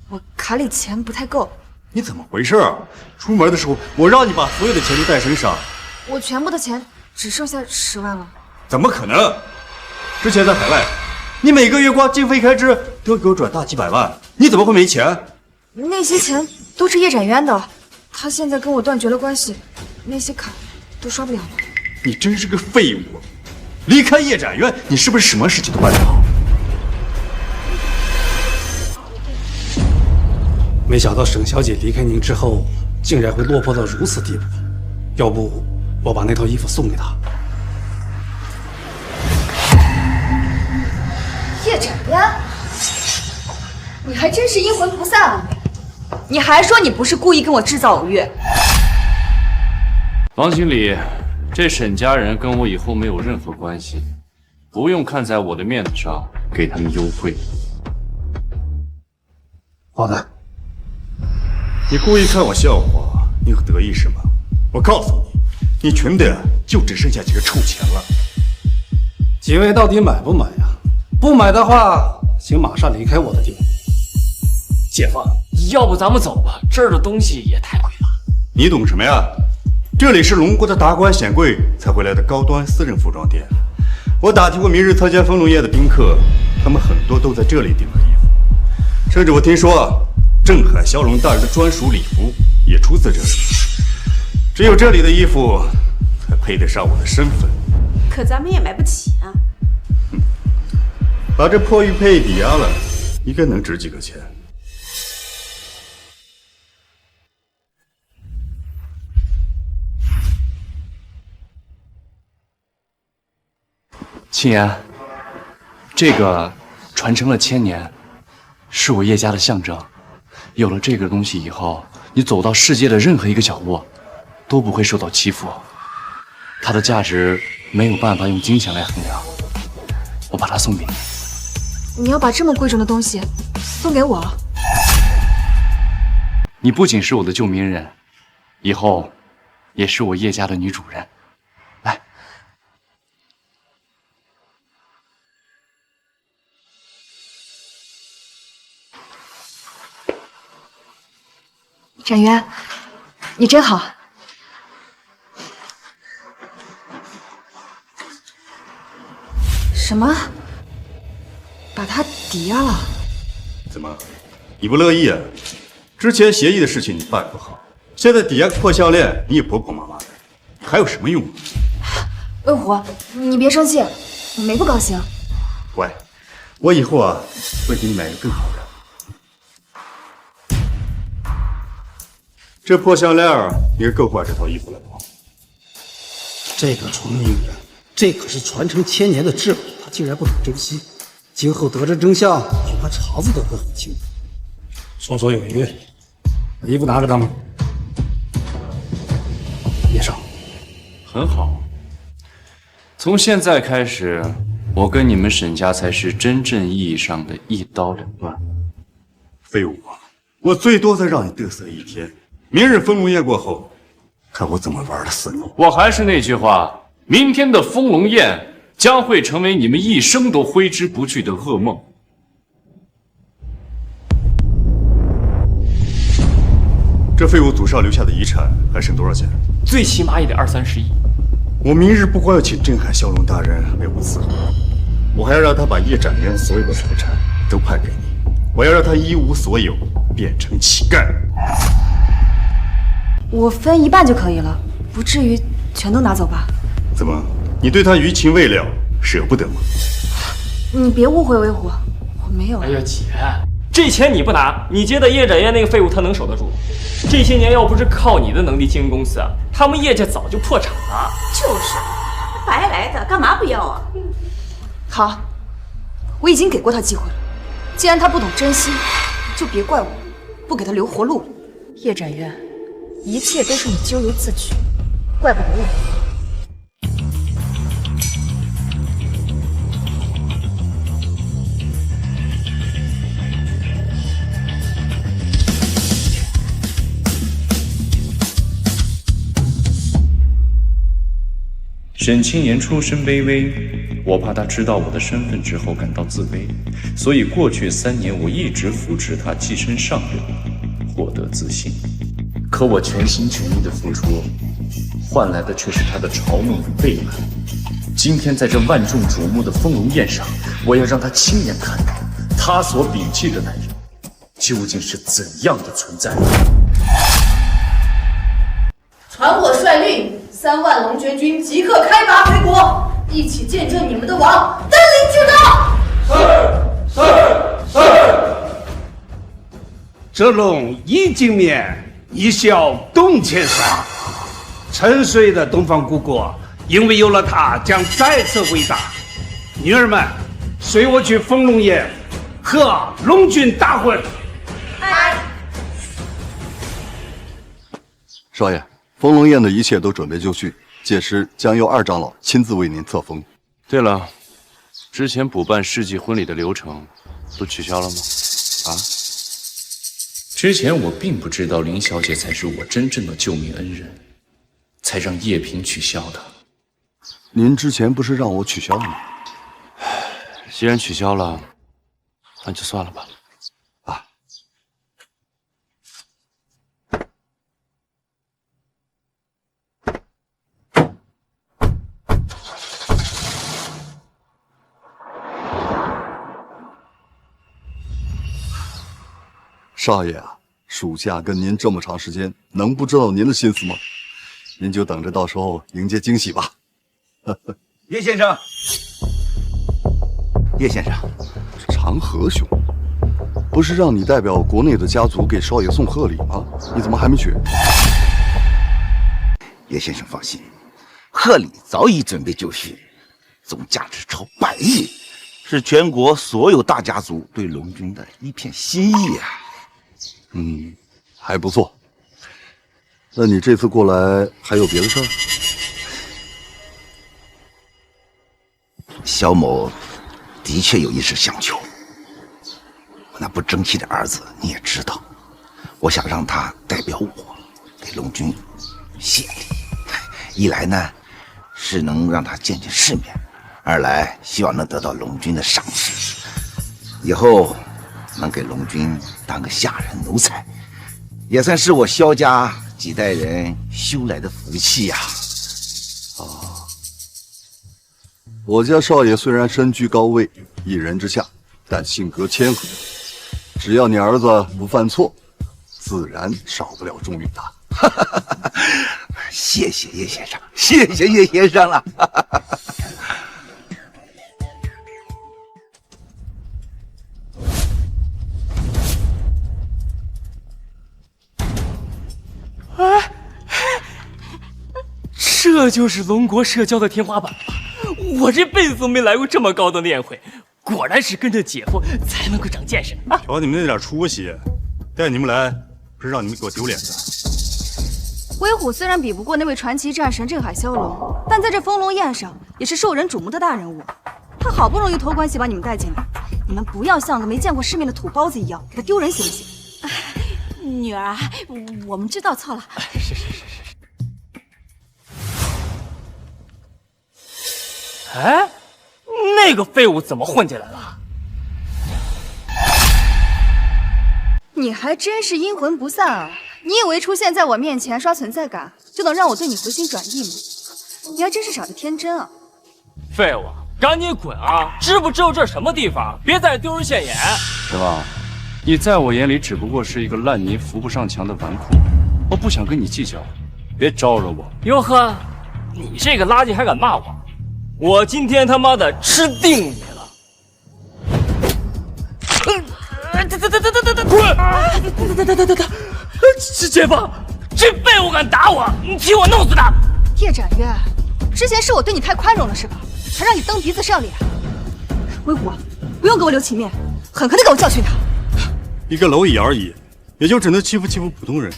我卡里钱不太够。你怎么回事啊？出门的时候我让你把所有的钱都带身上，我全部的钱只剩下10万了。怎么可能？之前在海外，你每个月光经费开支都给我转大几百万，你怎么会没钱？那些钱都是叶展渊的，他现在跟我断绝了关系，那些卡都刷不了了。你真是个废物！离开叶展渊，你是不是什么事情都办得好？没想到沈小姐离开您之后，竟然会落魄到如此地步。要不我把那套衣服送给她。叶展渊，你还真是阴魂不散啊！你还说你不是故意跟我制造偶遇？王经理，这沈家人跟我以后没有任何关系，不用看在我的面子上给他们优惠。好的。你故意看我笑话，你很得意是吗？我告诉你，你穷的就只剩下几个臭钱了。几位到底买不买呀？不买的话，请马上离开我的店。姐夫，要不咱们走吧，这儿的东西也太贵了。你懂什么呀？这里是龙国的达官显贵才会来的高端私人服装店。我打听过明日参加丰隆宴的宾客，他们很多都在这里订了衣服，甚至我听说镇海骁龙大人的专属礼服也出自这里。只有这里的衣服才配得上我的身份。可咱们也买不起啊。把这破玉佩抵押了，应该能值几个钱。青言，这个传承了1000年，是我叶家的象征。有了这个东西以后，你走到世界的任何一个角落，都不会受到欺负。它的价值没有办法用金钱来衡量，我把它送给你。你要把这么贵重的东西送给我？你不仅是我的救命人，以后也是我叶家的女主人。来，展渊，你真好。什么？把它抵押了？怎么，你不乐意啊？之前协议的事情你办不好，现在抵押个破项链你也婆婆妈妈的，还有什么用？魏虎，你别生气，我没不高兴。乖，我以后啊会给你买个更好的。这破项链应该够换这套衣服了吧？这个纯女人，这可是传承1000年的智慧，她竟然不懂珍惜。今后得知真相，恐怕肠子都会很清楚。绰绰有余，把衣服拿给他们。叶少，很好。从现在开始，我跟你们沈家才是真正意义上的一刀两断。废物，我最多再让你嘚瑟1天，明日丰隆宴过后，看我怎么玩的死你。我还是那句话，明天的丰隆宴将会成为你们一生都挥之不去的噩梦。这废物祖上留下的遗产还剩多少钱？最起码也得20-30亿。我明日不光要请镇海骁龙大人为我伺候，我还要让他把叶展渊所有的财产都判给你，我要让他一无所有，变成乞丐。我分1半就可以了，不至于全都拿走吧？怎么，你对他余情未了，舍不得吗？你别误会威虎，我没有。哎呀，姐，这钱你不拿，你接的叶展业那个废物他能守得住？这些年要不是靠你的能力经营公司啊，他们叶家早就破产了。就是，白来的，干嘛不要啊？好，我已经给过他机会了，既然他不懂珍惜，就别怪我不给他留活路了。叶展元，一切都是你咎由自取，怪不得我。沈清言出身卑微，我怕他知道我的身份之后感到自卑，所以过去3年我一直扶持他跻身上任，获得自信。可我全心全意的付出，换来的却是他的嘲弄与背叛。今天在这万众瞩目的丰隆宴上，我要让他亲眼看到他所摒弃的男人究竟是怎样的存在。传我率令，3万龙泉军即刻开拔回国，一起见证你们的王登临至高。是。这龙一进面，一笑动千山。沉睡的东方姑国，因为有了他，将再次伟大。女儿们，随我去丰隆宴，贺龙军大婚。少爷，丰隆宴的一切都准备就绪，届时将由2长老亲自为您册封。对了，之前补办世纪婚礼的流程都取消了吗？啊？之前我并不知道林小姐才是我真正的救命恩人，才让叶萍取消的。您之前不是让我取消了吗？既然取消了，那就算了吧。少爷啊，属下跟您这么长时间，能不知道您的心思吗？您就等着到时候迎接惊喜吧。叶先生，叶先生，长河兄，不是让你代表国内的家族给少爷送贺礼吗？你怎么还没去？叶先生放心，贺礼早已准备就绪，总价值超100亿，是全国所有大家族对龙军的一片心意啊。还不错。那你这次过来还有别的事儿？萧某的确有一事相求，我那不争气的儿子你也知道，我想让他代表我给龙军谢礼。一来呢，是能让他见见世面；二来希望能得到龙军的赏识，以后能给龙军当个下人奴才，也算是我萧家几代人修来的福气呀。我家少爷虽然身居高位，一人之下，但性格谦和。只要你儿子不犯错，自然少不了重用的。谢谢叶先生，谢谢叶先生了。这就是龙国社交的天花板吧？我这辈子都没来过这么高的宴会，果然是跟着姐夫才能够长见识啊！瞧你们那点出息，带你们来不是让你们给我丢脸的。威虎虽然比不过那位传奇战神镇海骁龙，但在这丰隆宴上也是受人瞩目的大人物。他好不容易托关系把你们带进来，你们不要像个没见过世面的土包子一样给他丢人行不行？女儿，我们知道错了。是。哎，那个废物怎么混进来了？你还真是阴魂不散啊！你以为出现在我面前刷存在感就能让我对你回心转意吗？你还真是傻得天真啊！废物，赶紧滚啊！知不知道这是什么地方？别再丢人现眼！是吧？你在我眼里只不过是一个烂泥扶不上墙的纨绔，我不想跟你计较，别招惹我。哟呵，你这个垃圾还敢骂我？我今天他妈的吃定你了！等，姐夫，这废物敢打我，你替我弄死他！叶展渊，之前是我对你太宽容了是吧？才让你蹬鼻子上脸。威虎，不用给我留情面，狠狠的给我教训他。一个蝼蚁而已，也就只能欺负普通人。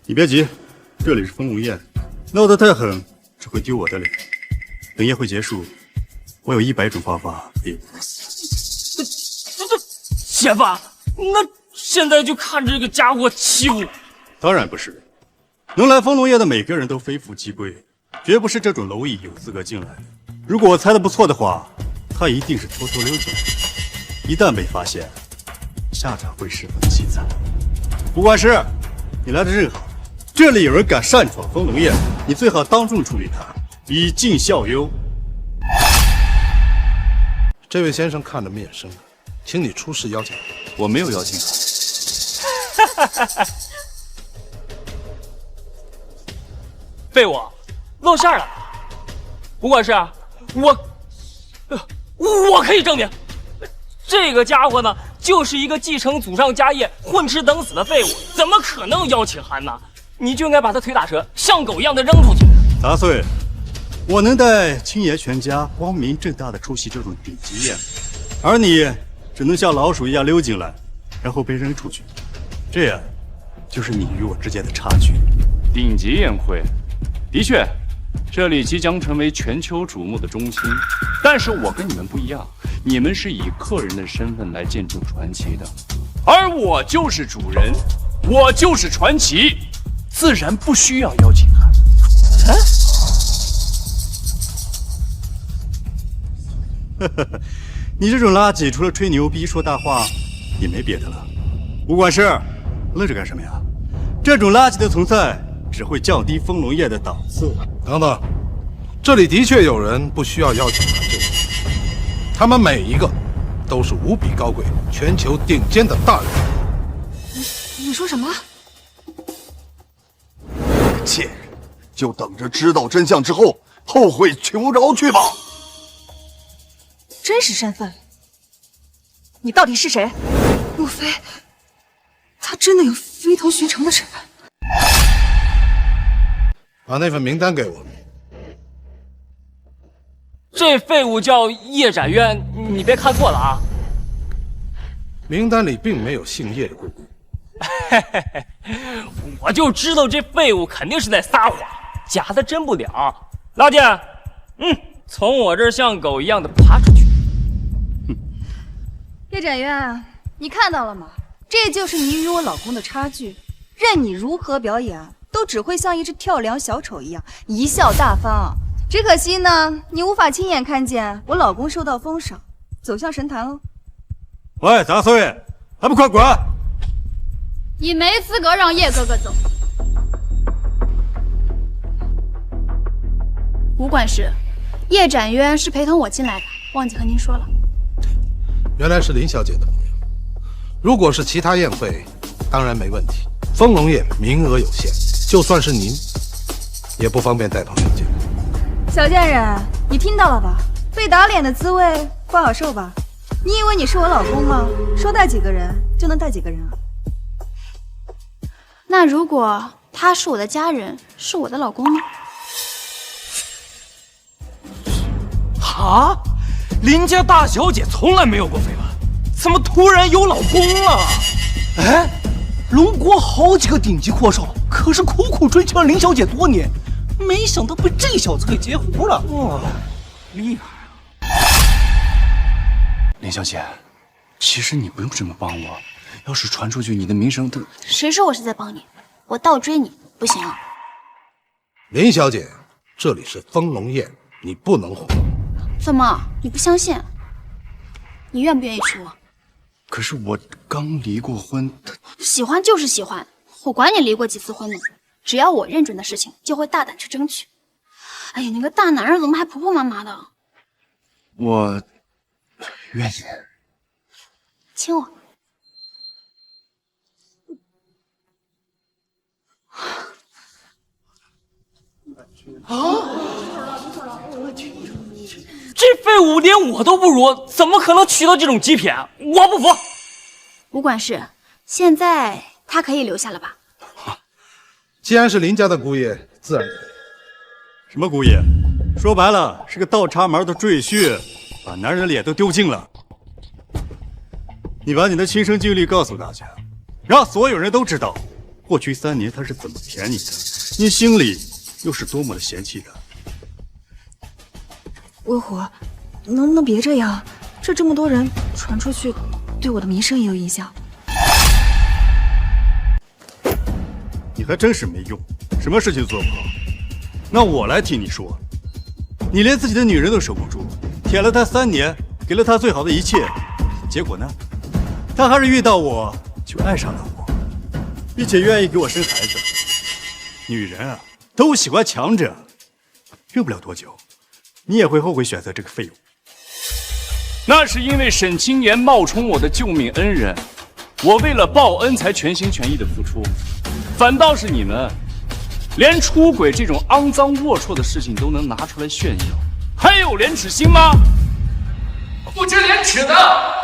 你别急，这里是丰隆宴，闹得太狠只会丢我的脸。等宴会结束，我有100种方法可以。姐夫，那现在就看这个家伙欺负。当然不是，能来丰隆宴的每个人都非富即贵，绝不是这种蝼蚁有资格进来的。如果我猜的不错的话，他一定是偷偷溜进来。一旦被发现，下场会十分凄惨。不管是你来的正好，这里有人敢擅闯丰隆宴，你最好当众处理他，以儆效尤。这位先生看着面生，请你出示邀请函。我没有邀请函。废物，露馅了。不过是我可以证明，这个家伙呢，就是一个继承祖上家业、混吃等死的废物，怎么可能邀请函呢？你就应该把他腿打折，像狗一样的扔出去。杂碎，我能带青爷全家光明正大的出席这种顶级宴，而你只能像老鼠一样溜进来，然后被扔出去。这样，就是你与我之间的差距。顶级宴会，的确，这里即将成为全球瞩目的中心。但是我跟你们不一样，你们是以客人的身份来见证传奇的，而我就是主人，我就是传奇，自然不需要邀请函。你这种垃圾，除了吹牛逼、说大话，也没别的了。吴管事，愣着干什么呀？这种垃圾的存在，只会降低丰隆宴的档次。等等，这里的确有人不需要邀请函就来，他们每一个都是无比高贵、全球顶尖的大人。你说什么？贱人，就等着知道真相之后后悔求饶去吧。真实身份？你到底是谁？莫非他真的有飞头寻常的身份？把那份名单给我。这废物叫叶展渊，你别看错了啊！名单里并没有姓叶的贵贵。我就知道这废物肯定是在撒谎，假的真不了。老姐，从我这儿像狗一样的爬出去。叶展渊，你看到了吗？这就是你与我老公的差距。任你如何表演，都只会像一只跳梁小丑一样贻笑大方。只可惜呢，你无法亲眼看见我老公受到封赏，走向神坛喽。喂，杂碎，还不快滚！你没资格让叶哥哥走。吴管事，叶展渊是陪同我进来的，忘记和您说了。原来是林小姐的朋友。如果是其他宴会，当然没问题。丰隆宴名额有限，就算是您，也不方便带同小姐。小贱人，你听到了吧？被打脸的滋味不好受吧？你以为你是我老公吗？说带几个人就能带几个人啊？那如果他是我的家人，是我的老公呢？啊！林家大小姐从来没有过绯闻，怎么突然有老公了？哎，龙国好几个顶级阔少，可是苦苦追求了林小姐多年，没想到被这小子给截胡了。哇，厉害啊！林小姐，其实你不用这么帮我，要是传出去，你的名声都……谁说我是在帮你？我倒追你不行啊！林小姐，这里是丰隆宴，你不能胡。怎么，你不相信？你愿不愿意娶我？可是我刚离过婚，喜欢就是喜欢，我管你离过几次婚呢。只要我认准的事情，就会大胆去争取。哎呀，你个大男人怎么还婆婆妈妈的？我愿意。亲我。这废物连我都不如，怎么可能娶到这种极品？我不服！吴管事，现在他可以留下了吧？既然是林家的姑爷，自然可以。什么姑爷？说白了是个倒插门的赘婿，把男人的脸都丢尽了。你把你的亲身经历告诉大家，让所有人都知道，过去3年他是怎么舔你的，你心里又是多么的嫌弃他。威虎，能不能别这样？这么多人传出去，对我的名声也有影响。你还真是没用，什么事情做不好。那我来替你说，你连自己的女人都守不住，舔了她3年，给了她最好的一切，结果呢，她还是遇到我就爱上了我，并且愿意给我生孩子。女人啊，都喜欢强者，用不了多久，你也会后悔选择这个废物。那是因为沈清言冒充我的救命恩人，我为了报恩才全心全意的付出，反倒是你们，连出轨这种肮脏龌龊的事情都能拿出来炫耀，还有廉耻心吗？不知廉耻的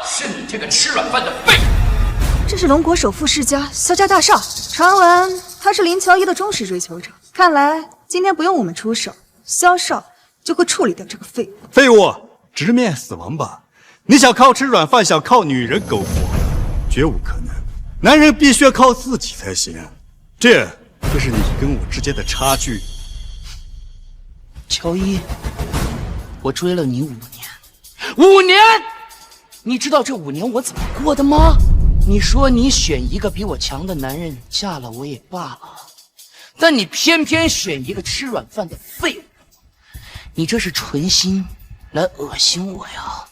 是你这个吃软饭的废物！这是龙国首富世家萧家大少，传闻他是林乔伊的忠实追求者。看来今天不用我们出手，萧少就会处理掉这个废物。废物，直面死亡吧！你想靠吃软饭，想靠女人苟活，绝无可能。男人必须要靠自己才行，这就是你跟我之间的差距。乔伊，我追了你5年，5年！你知道这5年我怎么过的吗？你说你选一个比我强的男人嫁了我也罢了，但你偏偏选一个吃软饭的废物，你这是存心来恶心我呀！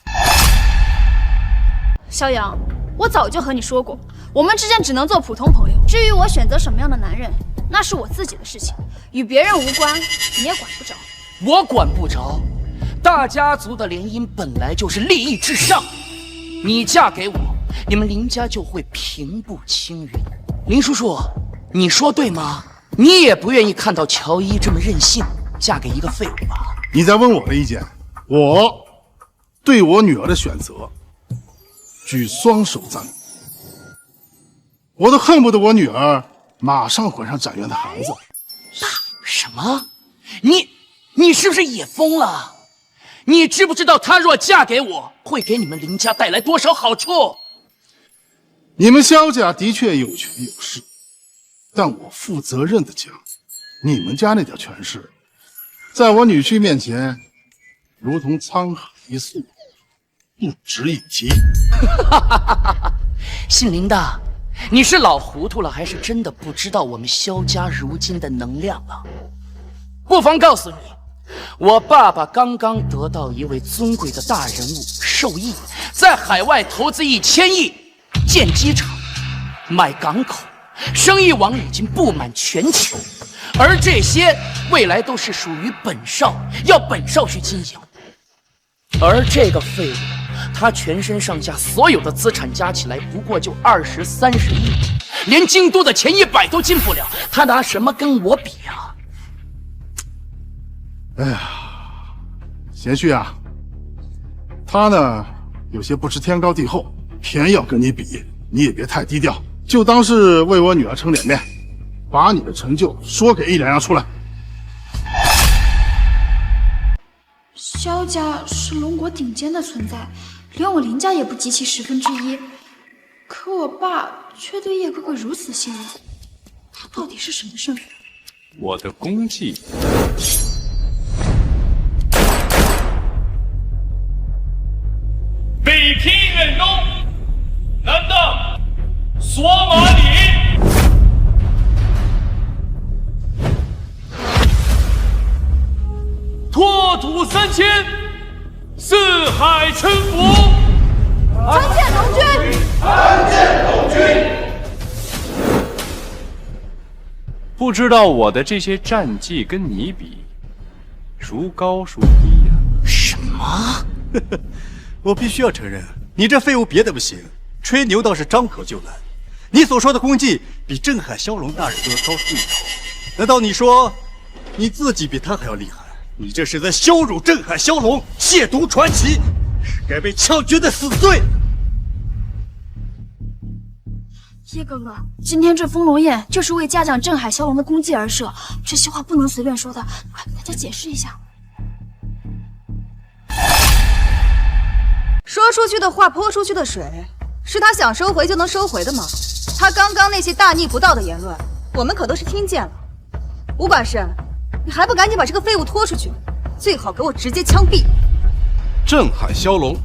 萧阳，我早就和你说过，我们之间只能做普通朋友。至于我选择什么样的男人，那是我自己的事情，与别人无关，你也管不着。我管不着，大家族的联姻本来就是利益至上。你嫁给我，你们林家就会平步青云。林叔叔，你说对吗？你也不愿意看到乔伊这么任性，嫁给一个废物吧？你在问我的意见，我对我女儿的选择举双手赞同。我都恨不得我女儿马上怀上展元的孩子。什么？你是不是也疯了？你知不知道她若嫁给我，会给你们林家带来多少好处？你们萧家的确有权有势，但我负责任的讲，你们家那点权势，在我女婿面前，如同沧海一粟，不值一提。姓林的，你是老糊涂了，还是真的不知道我们萧家如今的能量了？不妨告诉你，我爸爸刚刚得到一位尊贵的大人物授意，在海外投资1000亿，建机场、买港口，生意网已经布满全球，而这些未来都是属于本少，要本少去经营。而这个废物，他全身上下所有的资产加起来不过就20、30亿，连京都的前100都进不了，他拿什么跟我比啊？哎呀，贤婿啊，他呢有些不知天高地厚，偏要跟你比，你也别太低调，就当是为我女儿撑脸面，把你的成就说给1、2样出来。萧家是龙国顶尖的存在，连我林家也不及其1/10。可我爸却对叶哥哥如此信任，他到底是什么身份？我的功绩。北平远东，南荡索马里。拓土3000，四海沉浮。参见龙君，参见龙君。不知道我的这些战绩跟你比，孰高孰低呀？什么？我必须要承认，你这废物别的不行，吹牛倒是张口就来。你所说的功绩比镇海骁龙大人都要高出一头，难道你说你自己比他还要厉害？你这是在羞辱镇海骁龙，亵渎传奇，是该被枪决的死罪。叶哥哥，今天这丰隆宴就是为嘉奖镇海骁龙的功绩而设，这些话不能随便说的，快给大家解释一下。说出去的话，泼出去的水，是他想收回就能收回的吗？他刚刚那些大逆不道的言论，我们可都是听见了。吴管事，你还不赶紧把这个废物拖出去，最好给我直接枪毙！镇海骁龙，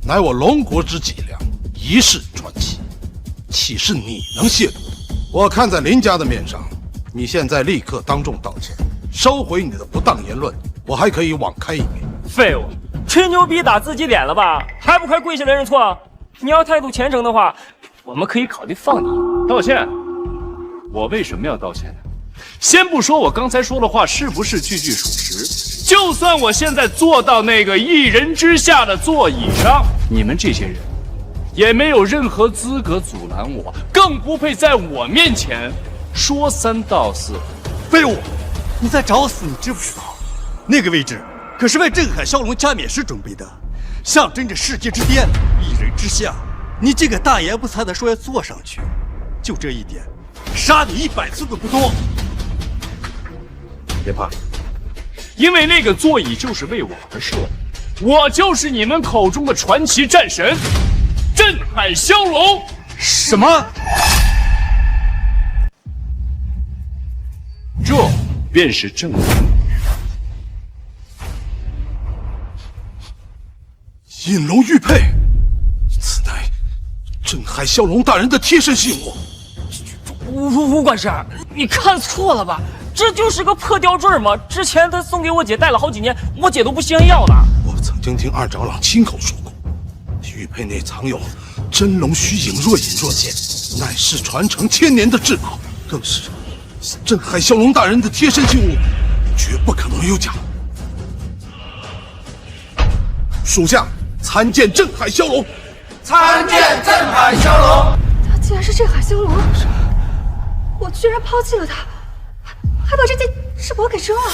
乃我龙国之脊梁，一世传奇，岂是你能亵渎的？我看在林家的面上，你现在立刻当众道歉，收回你的不当言论，我还可以网开一面。废物，吹牛逼打自己脸了吧？还不快跪下来认错？你要态度虔诚的话，我们可以考虑放你。道歉？我为什么要道歉？先不说我刚才说的话是不是句句属实，就算我现在坐到那个一人之下的座椅上，你们这些人也没有任何资格阻拦我，更不配在我面前说三道四。废物，你在找死，你知不知道？那个位置可是为镇海骁龙加冕时准备的，象征着世界之巅，一人之下。你这个大言不惭的说要坐上去，就这一点，杀你100次都不多。别怕，因为那个座椅就是为我而设的，我就是你们口中的传奇战神镇海骁龙。什么？这便是证明。引龙玉佩，此乃镇海骁龙大人的贴身信物。吴管事，你看错了吧？这就是个破吊坠嘛！之前他送给我姐戴了好几年，我姐都不嫌要呢。我曾经听二长老亲口说过，玉佩内藏有真龙虚影，若隐若现，乃是传承1000年的至宝，更是镇海骁龙大人的贴身信物，绝不可能有假。属下参见镇海骁龙。参见镇海骁龙。他竟然是镇海骁龙，我居然抛弃了他，还把这件至宝给扔了。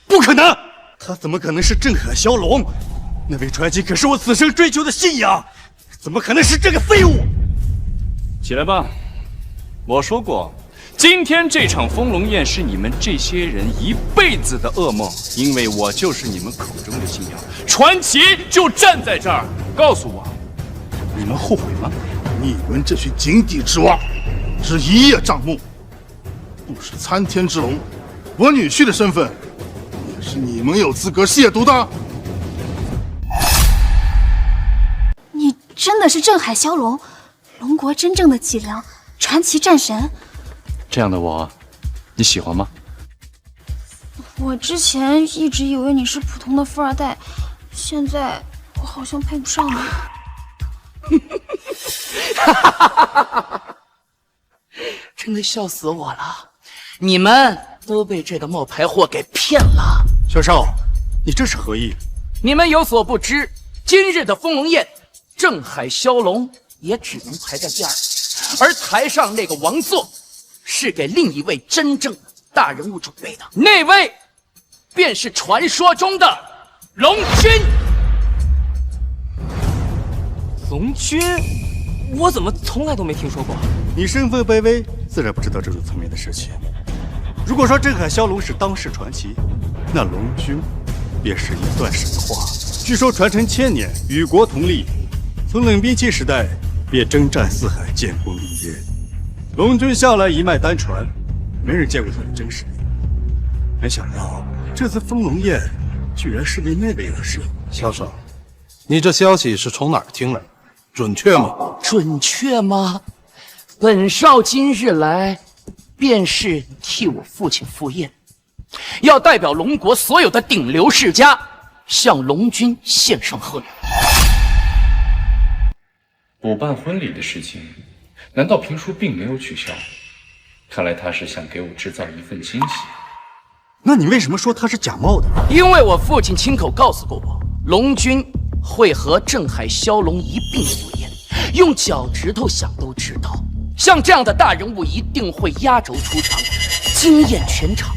不可能，他怎么可能是镇海骁龙？那位传奇可是我此生追求的信仰，怎么可能是这个废物？起来吧，我说过，今天这场丰隆宴是你们这些人一辈子的噩梦，因为我就是你们口中的信仰。传奇就站在这儿，告诉我，你们后悔吗？你们这群井底之蛙，只一叶障目，不识参天之龙，我女婿的身份，也是你们有资格亵渎的。你真的是镇海骁龙，龙国真正的脊梁，传奇战神。这样的我，你喜欢吗？我之前一直以为你是普通的富二代，现在我好像配不上你。真的笑死我了！你们都被这个冒牌货给骗了。小少，你这是何意？你们有所不知，今日的丰隆宴，镇海骁龙也只能排在第二，而台上那个王座是给另一位真正的大人物准备的，那位便是传说中的龙君。龙君，我怎么从来都没听说过？你身份卑微，自然不知道这种层面的事情。如果说镇海骁龙是当世传奇，那龙君便是一段神话。据说传承1000年，与国同利，从冷兵器时代便征战四海，建功立业。龙君向来一脉单传，没人见过他的真实力。没想到这次丰隆宴居然是为那位而设。小少，你这消息是从哪儿听来的？准确吗？准确吗？本少今日来，便是替我父亲赴宴，要代表龙国所有的顶流世家，向龙君献上贺礼。补办婚礼的事情，难道评书并没有取消？看来他是想给我制造一份惊喜。那你为什么说他是假冒的？因为我父亲亲口告诉过我，龙君会和镇海骁龙一并赴宴，用脚趾头想都知道，像这样的大人物一定会压轴出场，惊艳全场，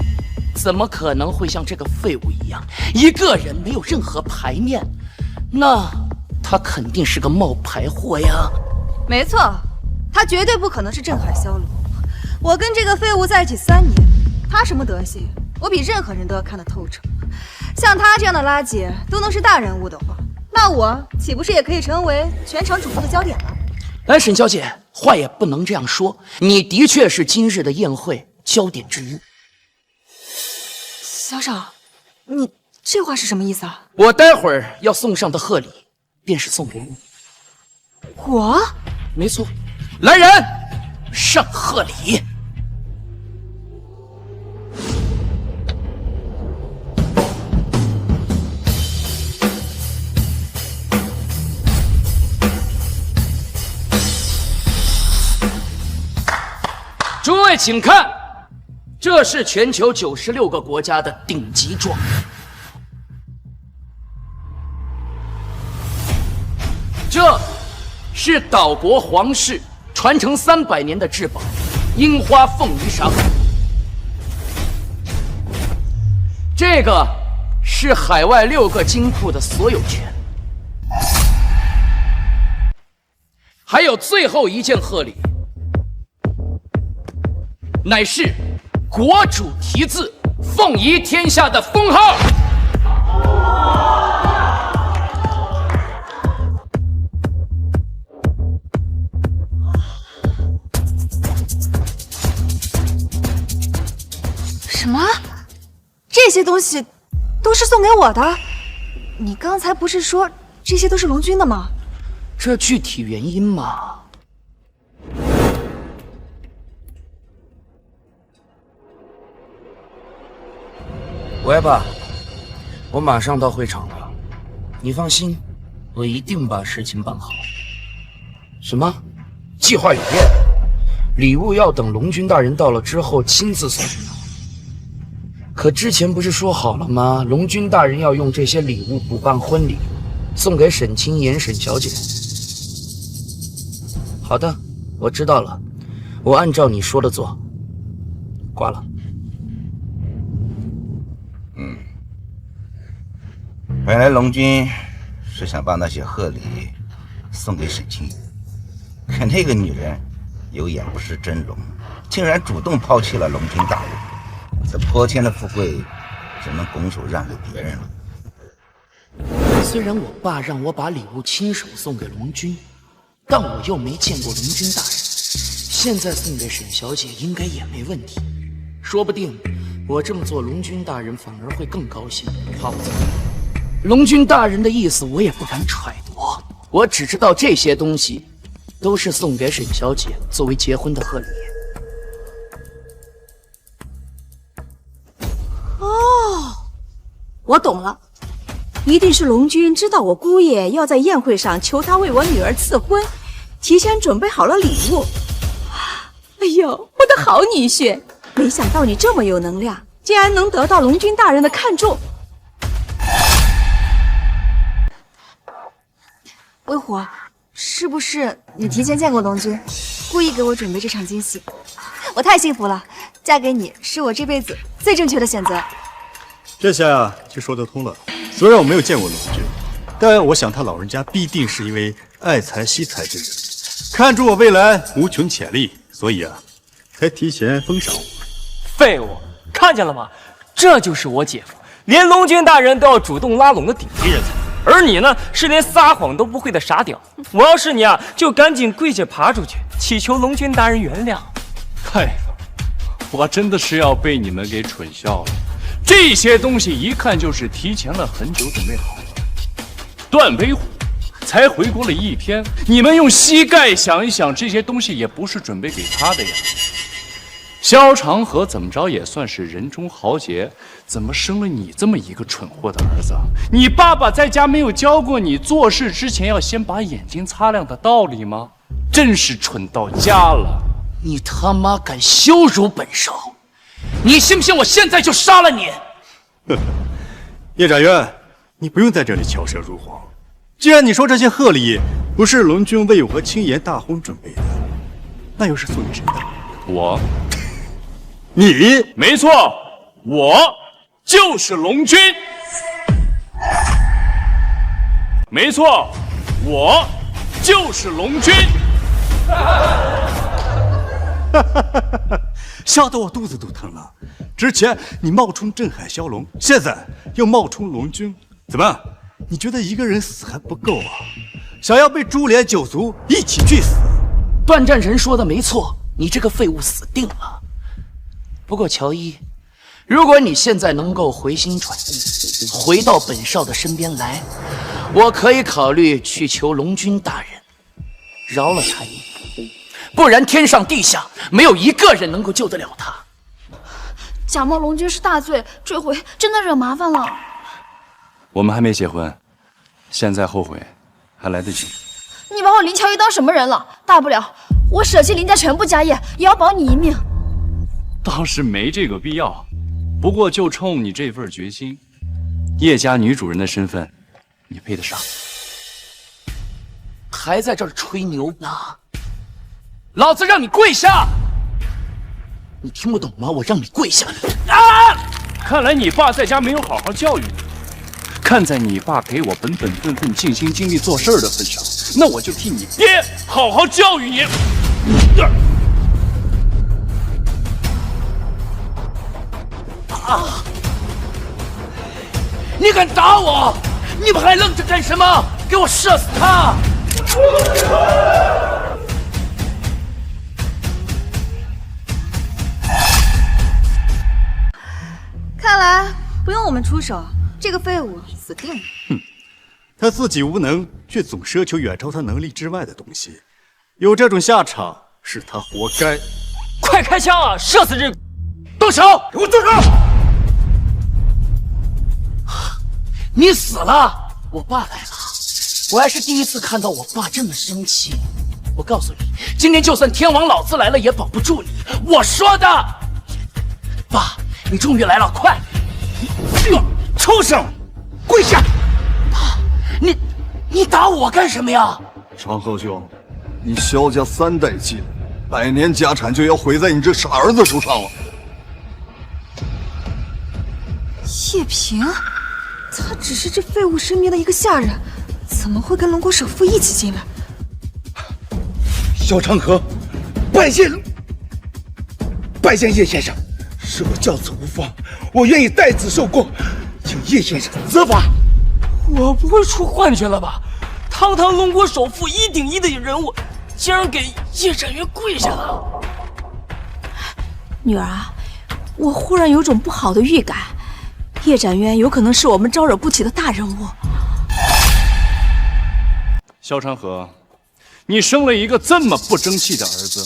怎么可能会像这个废物一样，一个人没有任何牌面？那他肯定是个冒牌货呀！没错，他绝对不可能是镇海骁龙。我跟这个废物在一起3年，他什么德行，我比任何人都要看得透彻。像他这样的垃圾都能是大人物的话，那我岂不是也可以成为全场瞩目的焦点了？哎，沈小姐，话也不能这样说，你的确是今日的宴会焦点之一。小少，你这话是什么意思啊？我待会儿要送上的贺礼，便是送给你。我？没错，来人，上贺礼。诸位请看，这是全球96个国家的顶级状元。这是岛国皇室传承300年的至宝——樱花凤羽裳。这个是海外6个金库的所有权。还有最后一件贺礼，乃是国主题字“凤仪天下”的封号。什么？这些东西都是送给我的？你刚才不是说这些都是龙君的吗？这具体原因嘛，喂吧，我马上到会场了，你放心，我一定把事情办好。什么？计划有变？礼物要等龙君大人到了之后亲自送。可之前不是说好了吗？龙君大人要用这些礼物补办婚礼，送给沈清言沈小姐。好的，我知道了，我按照你说的做。挂了。本来龙君是想把那些贺礼送给沈清言，可那个女人有眼不识真容，竟然主动抛弃了龙君大人。这泼天的富贵只能拱手让给别人了。虽然我爸让我把礼物亲手送给龙君，但我又没见过龙君大人，现在送给沈小姐应该也没问题。说不定我这么做，龙君大人反而会更高兴。好，龙君大人的意思我也不敢揣度，我只知道这些东西都是送给沈小姐作为结婚的贺礼。哦，我懂了，一定是龙君知道我姑爷要在宴会上求他为我女儿赐婚，提前准备好了礼物。哎呦，我的好女婿，没想到你这么有能量，竟然能得到龙君大人的看重。微虎，是不是你提前见过龙君，故意给我准备这场惊喜？我太幸福了，嫁给你是我这辈子最正确的选择。这下呀就说得通了。虽然我没有见过龙君，但我想他老人家必定是一位爱财惜财之人，看出我未来无穷潜力，所以啊，才提前封赏我。废物，看见了吗？这就是我姐夫，连龙君大人都要主动拉拢的顶级人才。而你呢，是连撒谎都不会的傻屌。我要是你啊，就赶紧跪下爬出去，祈求龙君大人原谅。嗨，我真的是要被你们给蠢笑了。这些东西一看就是提前了很久准备好的。段威虎才回国了1天，你们用膝盖想一想，这些东西也不是准备给他的呀。萧长河怎么着也算是人中豪杰，怎么生了你这么一个蠢货的儿子？你爸爸在家没有教过你做事之前要先把眼睛擦亮的道理吗？真是蠢到家了！你他妈敢羞辱本少！你信不信我现在就杀了你？叶展渊，你不用在这里巧舌如簧。既然你说这些贺礼不是龙君为我和青岩大婚准备的，那又是送给谁的？我。你？没错，我就是龙君。没错，我就是龙君。吓得我肚子都疼了。之前你冒充镇海骁龙，现在又冒充龙君，怎么？你觉得一个人死还不够啊？想要被株连九族一起去死？段战神说的没错，你这个废物死定了。不过乔伊，如果你现在能够回心转意，回到本少的身边来，我可以考虑去求龙君大人饶了他一命，不然天上地下没有一个人能够救得了他。假冒龙君是大罪，这回真的惹麻烦了。我们还没结婚，现在后悔还来得及。你把我林乔伊当什么人了？大不了我舍弃林家全部家业，也要保你一命。倒是没这个必要，不过就冲你这份决心，叶家女主人的身份，你配得上。还在这儿吹牛呢？老子让你跪下！你听不懂吗？我让你跪下！啊！看来你爸在家没有好好教育你。看在你爸给我本本分分、尽心尽力做事的份上，那我就替你爹好好教育你。啊！你敢打我？你们还愣着干什么？给我射死他！看来不用我们出手，这个废物死定了。他自己无能，却总奢求远超他能力之外的东西，有这种下场是他活该。快开枪啊！射死这！动手！给我住手！你死了，我爸来了。我还是第一次看到我爸这么生气。我告诉你，今天就算天王老子来了，也保不住你。我说的，爸，你终于来了，快！畜生，跪下！爸，你打我干什么呀？长河兄，你萧家3代积累，100年家产就要毁在你这傻儿子手上了。叶平，他只是这废物身边的一个下人，怎么会跟龙国首富一起进来？萧长河，拜见叶先生，是我教子无方，我愿意代子受过，请叶先生责罚。我不会出幻觉了吧？堂堂龙国首富1顶1的人物，竟然给叶展元跪下了！女儿啊，我忽然有种不好的预感，叶展渊有可能是我们招惹不起的大人物。萧长河，你生了一个这么不争气的儿子，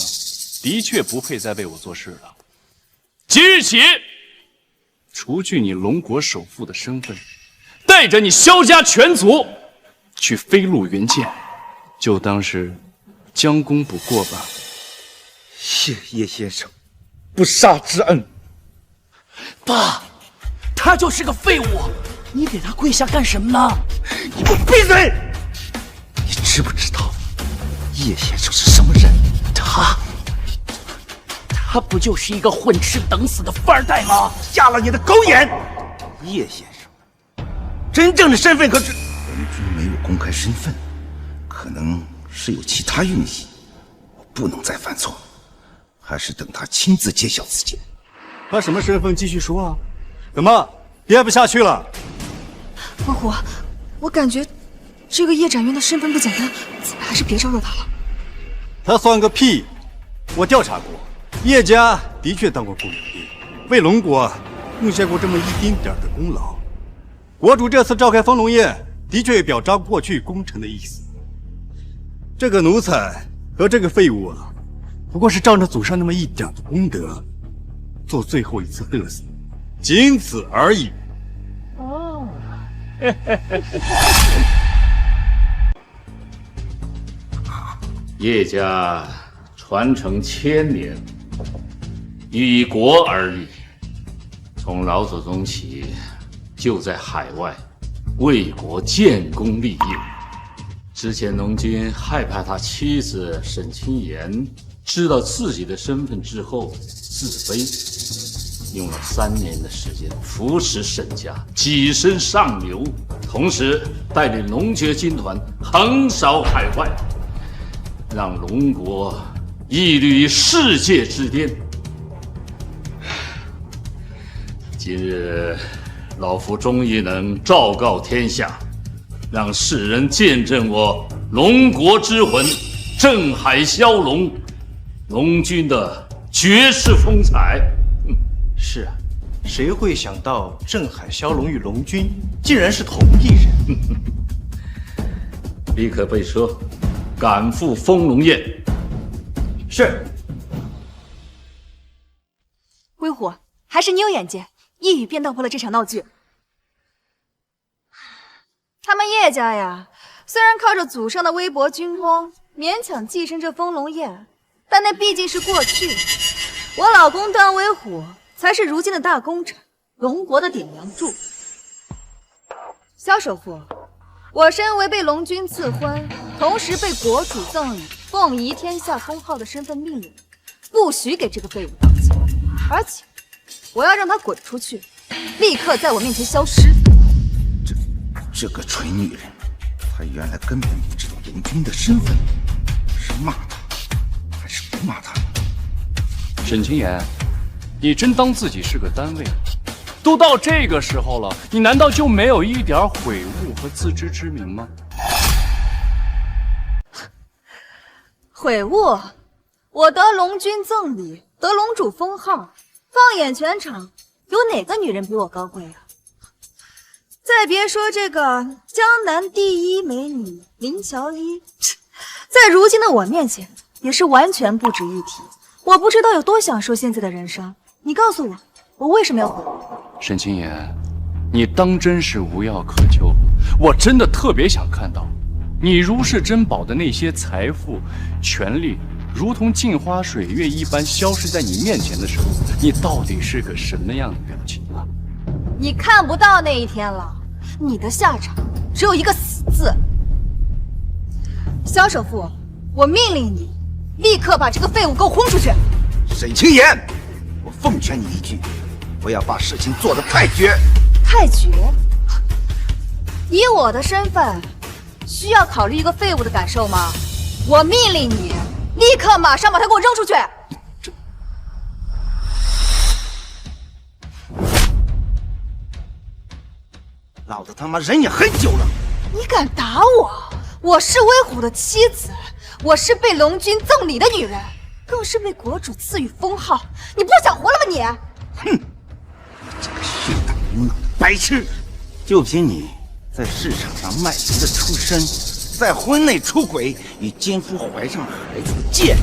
的确不配再为我做事了。即日起，除去你龙国首富的身份，带着你萧家全族去飞鹿云剑，就当是将功补过吧。谢叶先生不杀之恩。爸，他就是个废物，你给他跪下干什么呢？你给我闭嘴！你知不知道叶先生是什么人？他不就是一个混吃等死的富二代吗？瞎了你的狗眼！叶先生真正的身份可是……龙君没有公开身份，可能是有其他用意。我不能再犯错，还是等他亲自揭晓自己。他什么身份继续说啊？怎么憋不下去了？王虎，我感觉这个叶展渊的身份不简单，咱们还是别招惹他了。他算个屁！我调查过，叶家的确当过雇佣兵，为龙国贡献过这么一丁点的功劳。国主这次召开封龙宴，的确有表彰过去功臣的意思。这个奴才和这个废物啊，不过是仗着祖上那么一点的功德，做最后一次嘚瑟，仅此而已。哦，叶家传承1000年，以国而立，从老祖宗起就在海外为国建功立业。之前龙君害怕他妻子沈清言知道自己的身份之后自卑，用了3年的时间扶持沈家跻身上流，同时带领龙爵军团横扫海外，让龙国屹立于世界之巅。今日，老夫终于能昭告天下，让世人见证我龙国之魂镇海骁龙龙君的绝世风采。是啊，谁会想到镇海骁龙与龙君竟然是同一人？立刻备车，赶赴丰龙宴。是。威虎，还是你有眼界，一语便道破了这场闹剧。他们叶家呀，虽然靠着祖上的微薄军功勉强跻身这丰龙宴，但那毕竟是过去。我老公段威虎才是如今的大功臣，龙国的顶梁柱。萧首富，我身为被龙君赐婚，同时被国主赠予凤仪天下封号的身份命令，不许给这个废物当家，而且我要让他滚出去，立刻在我面前消失。这个蠢女人，她原来根本不知道龙君的身份，是骂她还是不骂她？沈清言，你真当自己是个单位？都到这个时候了，你难道就没有一点悔悟和自知之明吗？悔悟？我得龙君赠礼，得龙主封号，放眼全场，有哪个女人比我高贵啊？再别说这个江南第一美女林乔伊，在如今的我面前也是完全不值一提。我不知道有多享受现在的人生，你告诉我，我为什么要悔悟？沈清言，你当真是无药可救了。我真的特别想看到，你如是珍宝的那些财富、权利，如同镜花水月一般消失在你面前的时候，你到底是个什么样的表情啊？你看不到那一天了，你的下场只有一个死字。萧首富，我命令你，立刻把这个废物给我轰出去！沈清言，我奉劝你一句，不要把事情做得太绝。太绝？以我的身份，需要考虑一个废物的感受吗？我命令你，立刻马上把他给我扔出去！老子他妈忍你很久了！你敢打我？我是威虎的妻子，我是被龙君赠礼的女人，更是被国主赐予封号。你不想活了吗你？哼！你这个血胆无脑的白痴！就凭你在市场上卖淫的出身，在婚内出轨与奸夫怀上孩子的贱，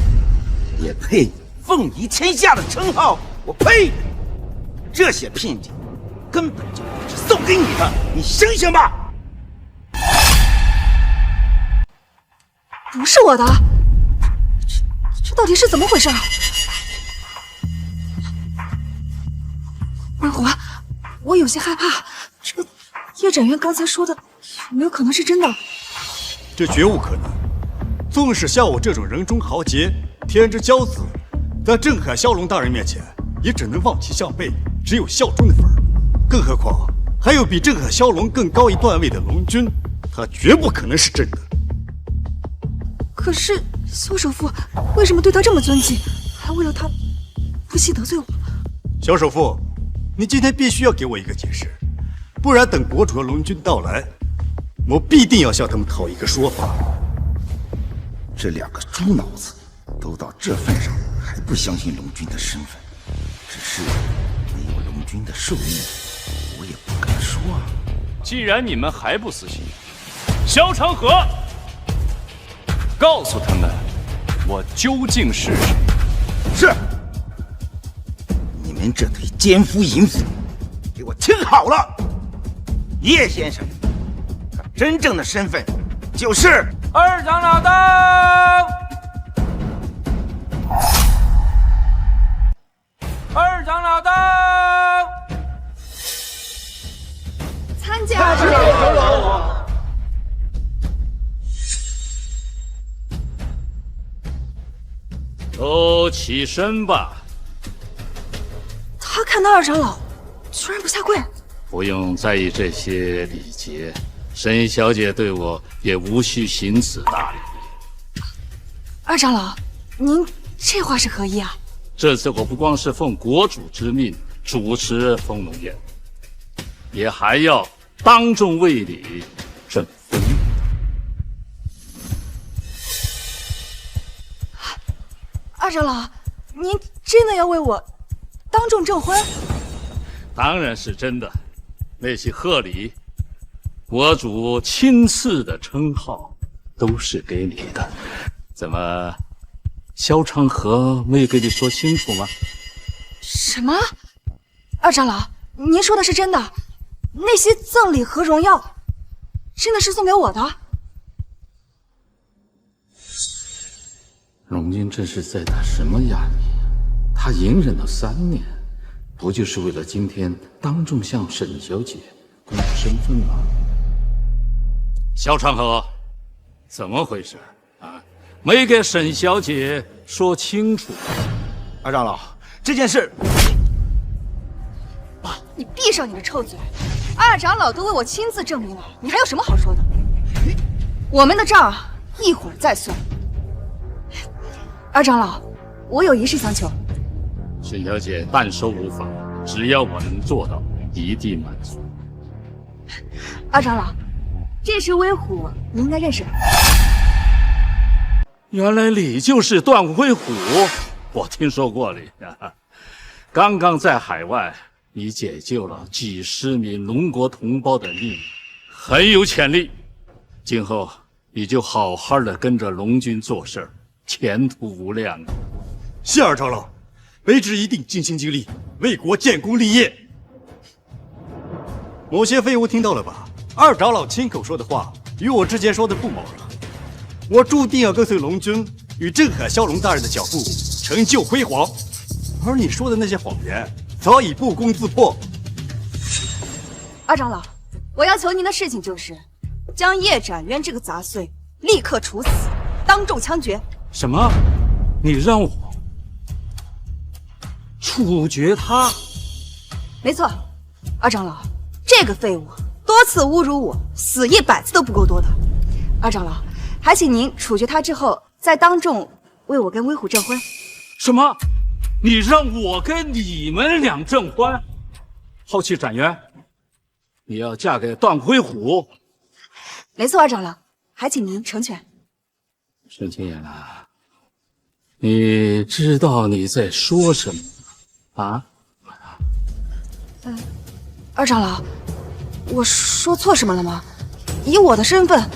也配凤仪天下的称号？我呸！这些聘礼根本就不是送给你的，你醒醒吧！不是我的，这到底是怎么回事？威虎，我有些害怕，这个叶展元刚才说的有没有可能是真的？这绝无可能。纵使像我这种人中豪杰、天之骄子，在镇海骁龙大人面前，也只能望其项背，只有效忠的份儿。更何况还有比镇海骁龙更高一段位的龙君，他绝不可能是真的。可是萧首富为什么对他这么尊敬，还为了他不惜得罪我？小首富，你今天必须要给我一个解释，不然等国主和龙君到来，我必定要向他们讨一个说法。这两个猪脑子都到这份上，还不相信龙君的身份，只是没有龙君的授意，我也不敢说啊。既然你们还不死心，萧长河，告诉他们我究竟是谁。是。你们这堆奸夫淫妇，给我听好了，叶先生，他真正的身份就是二长老到，二长老到，参加都起身吧。他看到二长老居然不下跪，不用在意这些礼节，沈小姐对我也无需行此大礼。二长老，您这话是何意啊？这次我不光是奉国主之命主持封龙宴，也还要当众为你证婚。二长老，您真的要为我当众证婚？当然是真的，那些贺礼，国主亲赐的称号都是给你的。怎么，萧长河没给你说清楚吗？什么？二长老，您说的是真的？那些赠礼和荣耀，真的是送给我的？龙君这是在打什么哑谜？他隐忍了3年，不就是为了今天当众向沈小姐公布身份吗？萧长河，怎么回事啊？没给沈小姐说清楚。二长老，这件事，你闭上你的臭嘴！二长老都为我亲自证明了，你还有什么好说的？我们的账一会儿再算。二长老，我有一事相求。沈小姐但收无妨，只要我能做到，一定满足。二长老，这是威虎，你应该认识。原来你就是段威虎，我听说过你。刚刚在海外，你解救了几十名龙国同胞的命，很有潜力。今后你就好好的跟着龙军做事儿，前途无量。谢二长老，卑职一定尽心尽力，为国建功立业。某些废物听到了吧？二长老亲口说的话与我之前说的不谋而合。我注定要跟随龙君与镇海骁龙大人的脚步，成就辉煌。而你说的那些谎言，早已不攻自破。二长老，我要求您的事情就是，将叶展渊这个杂碎立刻处死，当众枪决。什么？你让我处决他？没错，二长老，这个废物多次侮辱我，死100次都不够多的。二长老，还请您处决他之后，再当众为我跟威虎证婚。什么？你让我跟你们俩证婚？抛弃展渊，你要嫁给段威虎？没错，二长老，还请您成全。沈清言啊，你知道你在说什么啊？二长老，我说错什么了吗？以我的身份，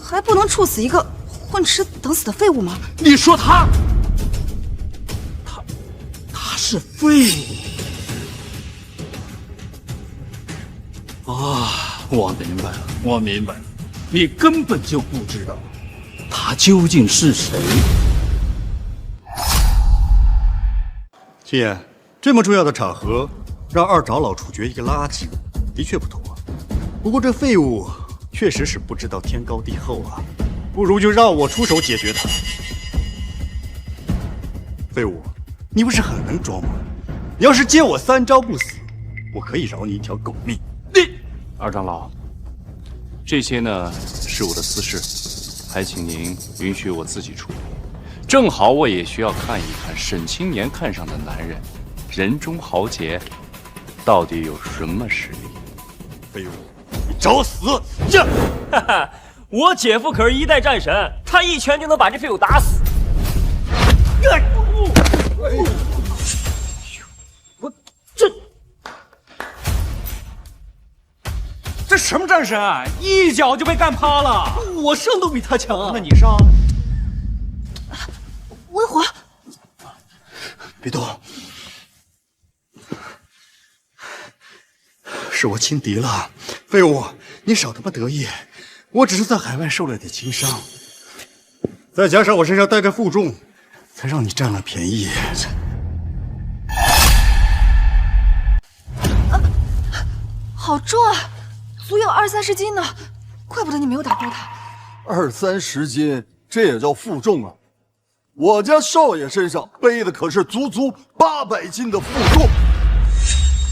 还不能处死一个混吃等死的废物吗？你说他是废物啊！我明白了，我明白了，你根本就不知道他究竟是谁。青言，这么重要的场合，让二长老处决一个垃圾，的确不妥。不过这废物确实是不知道天高地厚啊，不如就让我出手解决他。废物，你不是很能装吗？你要是接我3招不死，我可以饶你一条狗命。二长老，这些呢是我的私事，还请您允许我自己处理。正好我也需要看一看沈清言看上的男人，人中豪杰到底有什么实力。废物，你找死！哈哈，我姐夫可是1代战神，他一拳就能把这废物打死。这什么战神啊！一脚就被干趴了。我上都比他强啊！那你上。威虎，别动，是我轻敌了。废物，你少他妈得意！我只是在海外受了点轻伤，再加上我身上带着负重，才让你占了便宜。好重啊，足有20-30斤呢，怪不得你没有打过他。20-30斤，这也叫负重啊！我家少爷身上背的可是足800斤的负重。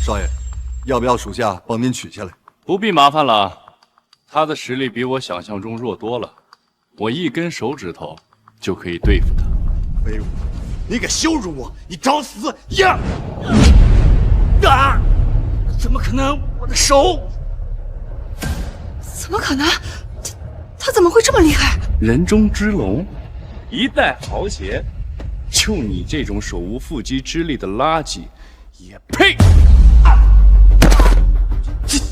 少爷，要不要属下帮您取下来？不必麻烦了，他的实力比我想象中弱多了，我一根手指头就可以对付他。废物，你敢羞辱我，你找死呀！怎么可能？我的手！怎么可能？他怎么会这么厉害？人中之龙，一代豪杰，就你这种手无缚鸡之力的垃圾，也配！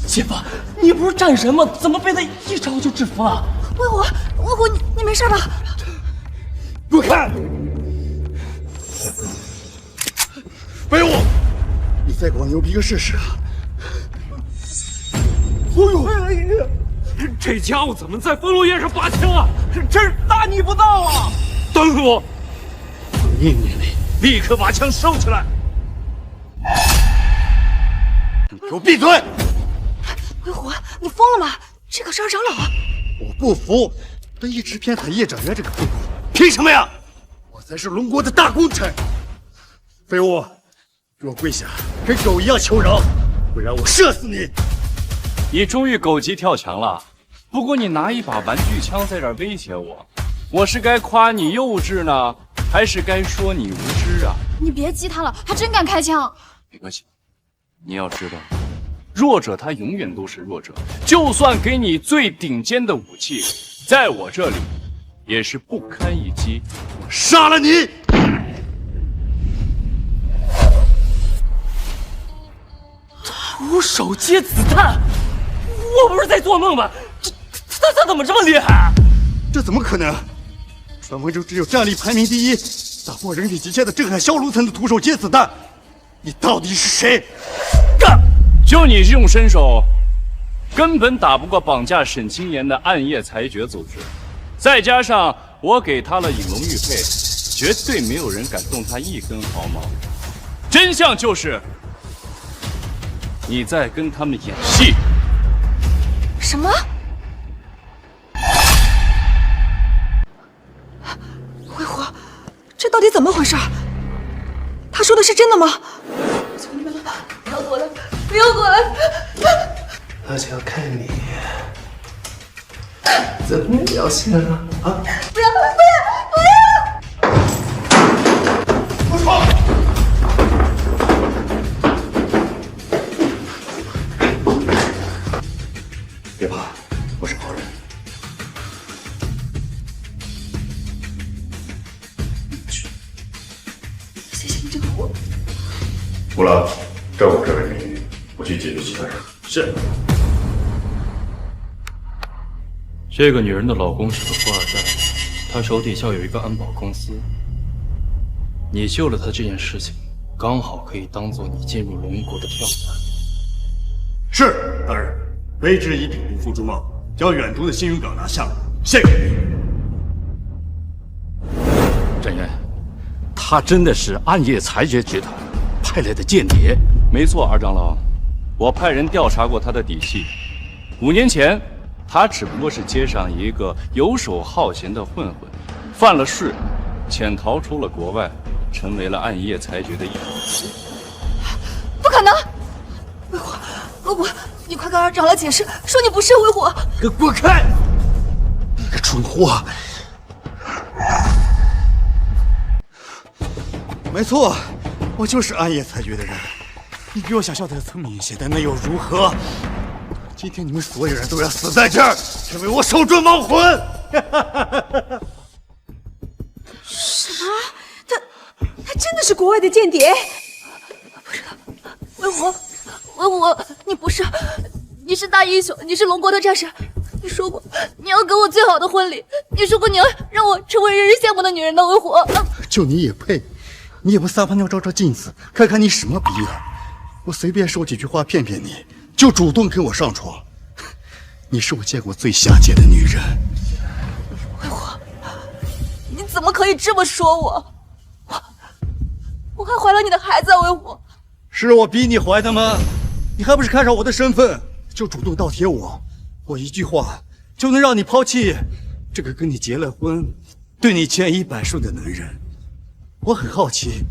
姐夫，你不是战神吗？怎么被他一招就制服了？魏虎，你没事吧？给我看！飞虎，你再给我牛逼个试试啊！哎呦，这家伙怎么在封路宴上拔枪啊？真是大逆不道啊！等我！命令你立刻把枪收起来！你给我闭嘴！魏虎，你疯了吗？这可是二长老啊！我不服，他一直偏袒叶展元这个废物，凭什么呀？我才是龙国的大功臣。废物，给我跪下，跟狗一样求饶，不然我射死你！你终于狗急跳墙了。不过你拿一把玩具枪在这儿威胁我，我是该夸你幼稚呢，还是该说你无知啊？你别激他了，他真敢开枪。没关系，你要知道，弱者他永远都是弱者，就算给你最顶尖的武器，在我这里也是不堪一击。我杀了你！徒手接子弹，我不是在做梦吧？他怎么这么厉害？这怎么可能？传闻中只有战力排名第一、打破人体极限的震撼消炉层的徒手接子弹，你到底是谁？就你这种身手，根本打不过绑架沈清言的暗夜裁决组织。再加上我给他了引龙玉佩，绝对没有人敢动他一根毫毛。真相就是，你在跟他们演戏。什么？魏虎，这到底怎么回事？他说的是真的吗？求你们了，不要过来，不要过来！而且要看你怎么表现了啊！不要，不要！不闯！别怕，我是好人。谢谢你这个活。穆拉，照我这位美女，我去解决其他人。是。这个女人的老公是个富二代，她手底下有一个安保公司。你救了她这件事情，刚好可以当做你进入龙国的跳板。是，大人。卑职已禀不负诸茂，将远渡的星云港拿下，献给您。展元，他真的是暗夜裁决集团派来的间谍？没错，二长老，我派人调查过他的底细。5年前，他只不过是街上一个游手好闲的混混，犯了事，潜逃出了国外，成为了暗夜裁决的一员。不可能！魏虎，你快跟二长老解释，说你不是魏虎。给我滚开！你个蠢货！没错，我就是暗夜裁决的人。你比我想象的聪明一些，但那又如何？今天你们所有人都要死在这儿，成为我手中亡魂！什么？他真的是国外的间谍？不是，魏虎，你不是，你是大英雄，你是龙国的战士。你说过你要给我最好的婚礼，你说过你要让我成为人人羡慕的女人的魏虎。就你也配？你也不撒泡尿照照镜子，看看你什么逼啊！我随便说几句话骗骗你，就主动跟我上床。你是我见过最下贱的女人。魏虎，你怎么可以这么说我？我还怀了你的孩子啊，魏虎！是我逼你怀的吗？你还不是看上我的身份就主动倒贴我？我一句话就能让你抛弃这个跟你结了婚、对你千依百顺的男人？我很好奇，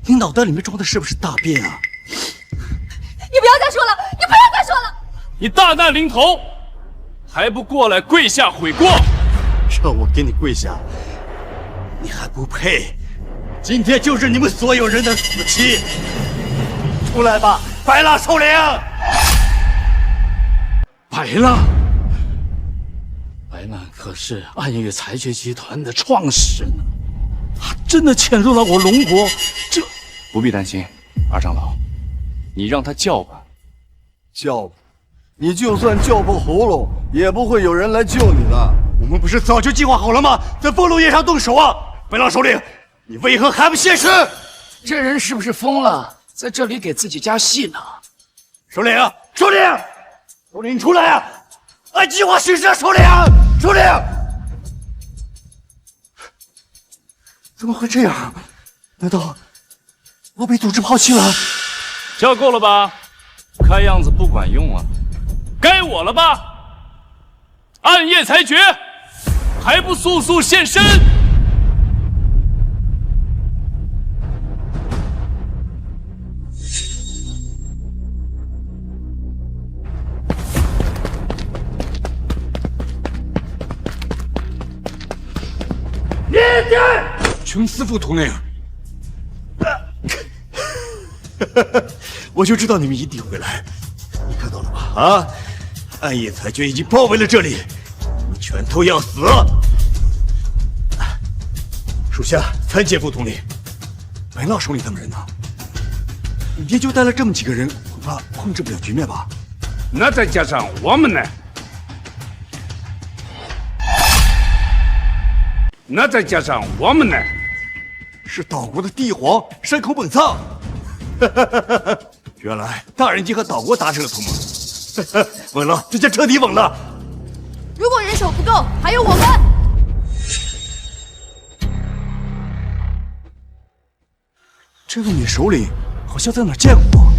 你脑袋里面装的是不是大便啊？你不要再说了，你不要再说了！你大难临头，还不过来跪下悔过？让我给你跪下，你还不配？今天就是你们所有人的死期！出来吧，白蜡首领！白蜡，白蜡可是暗月裁决集团的创始人，他真的潜入了我龙国，这不必担心，二长老，你让他叫吧。叫吧，你就算叫破喉咙，也不会有人来救你的。我们不是早就计划好了吗？在风龙宴上动手啊！白蜡首领，你为何还不现身？这人是不是疯了？在这里给自己加戏呢？首领，首领，首领，你出来啊！按计划行事啊！首领，首领，怎么会这样？难道我被组织抛弃了？叫够了吧？看样子不管用啊！该我了吧？暗夜裁决，还不速速现身！琼斯副统领，我就知道你们一定会来。你看到了吧？啊，暗夜裁决已经包围了这里，你们全都要死！属下参见副统领。白蜡首领他们人呢？也就带了这么几个人，恐怕控制不了局面吧？那再加上我们呢？那再加上我们呢？是岛国的帝皇山口本藏。原来大人已经和岛国达成了同盟。稳了，这下彻底稳了。如果人手不够，还有我们。这位女首领好像在哪儿见过，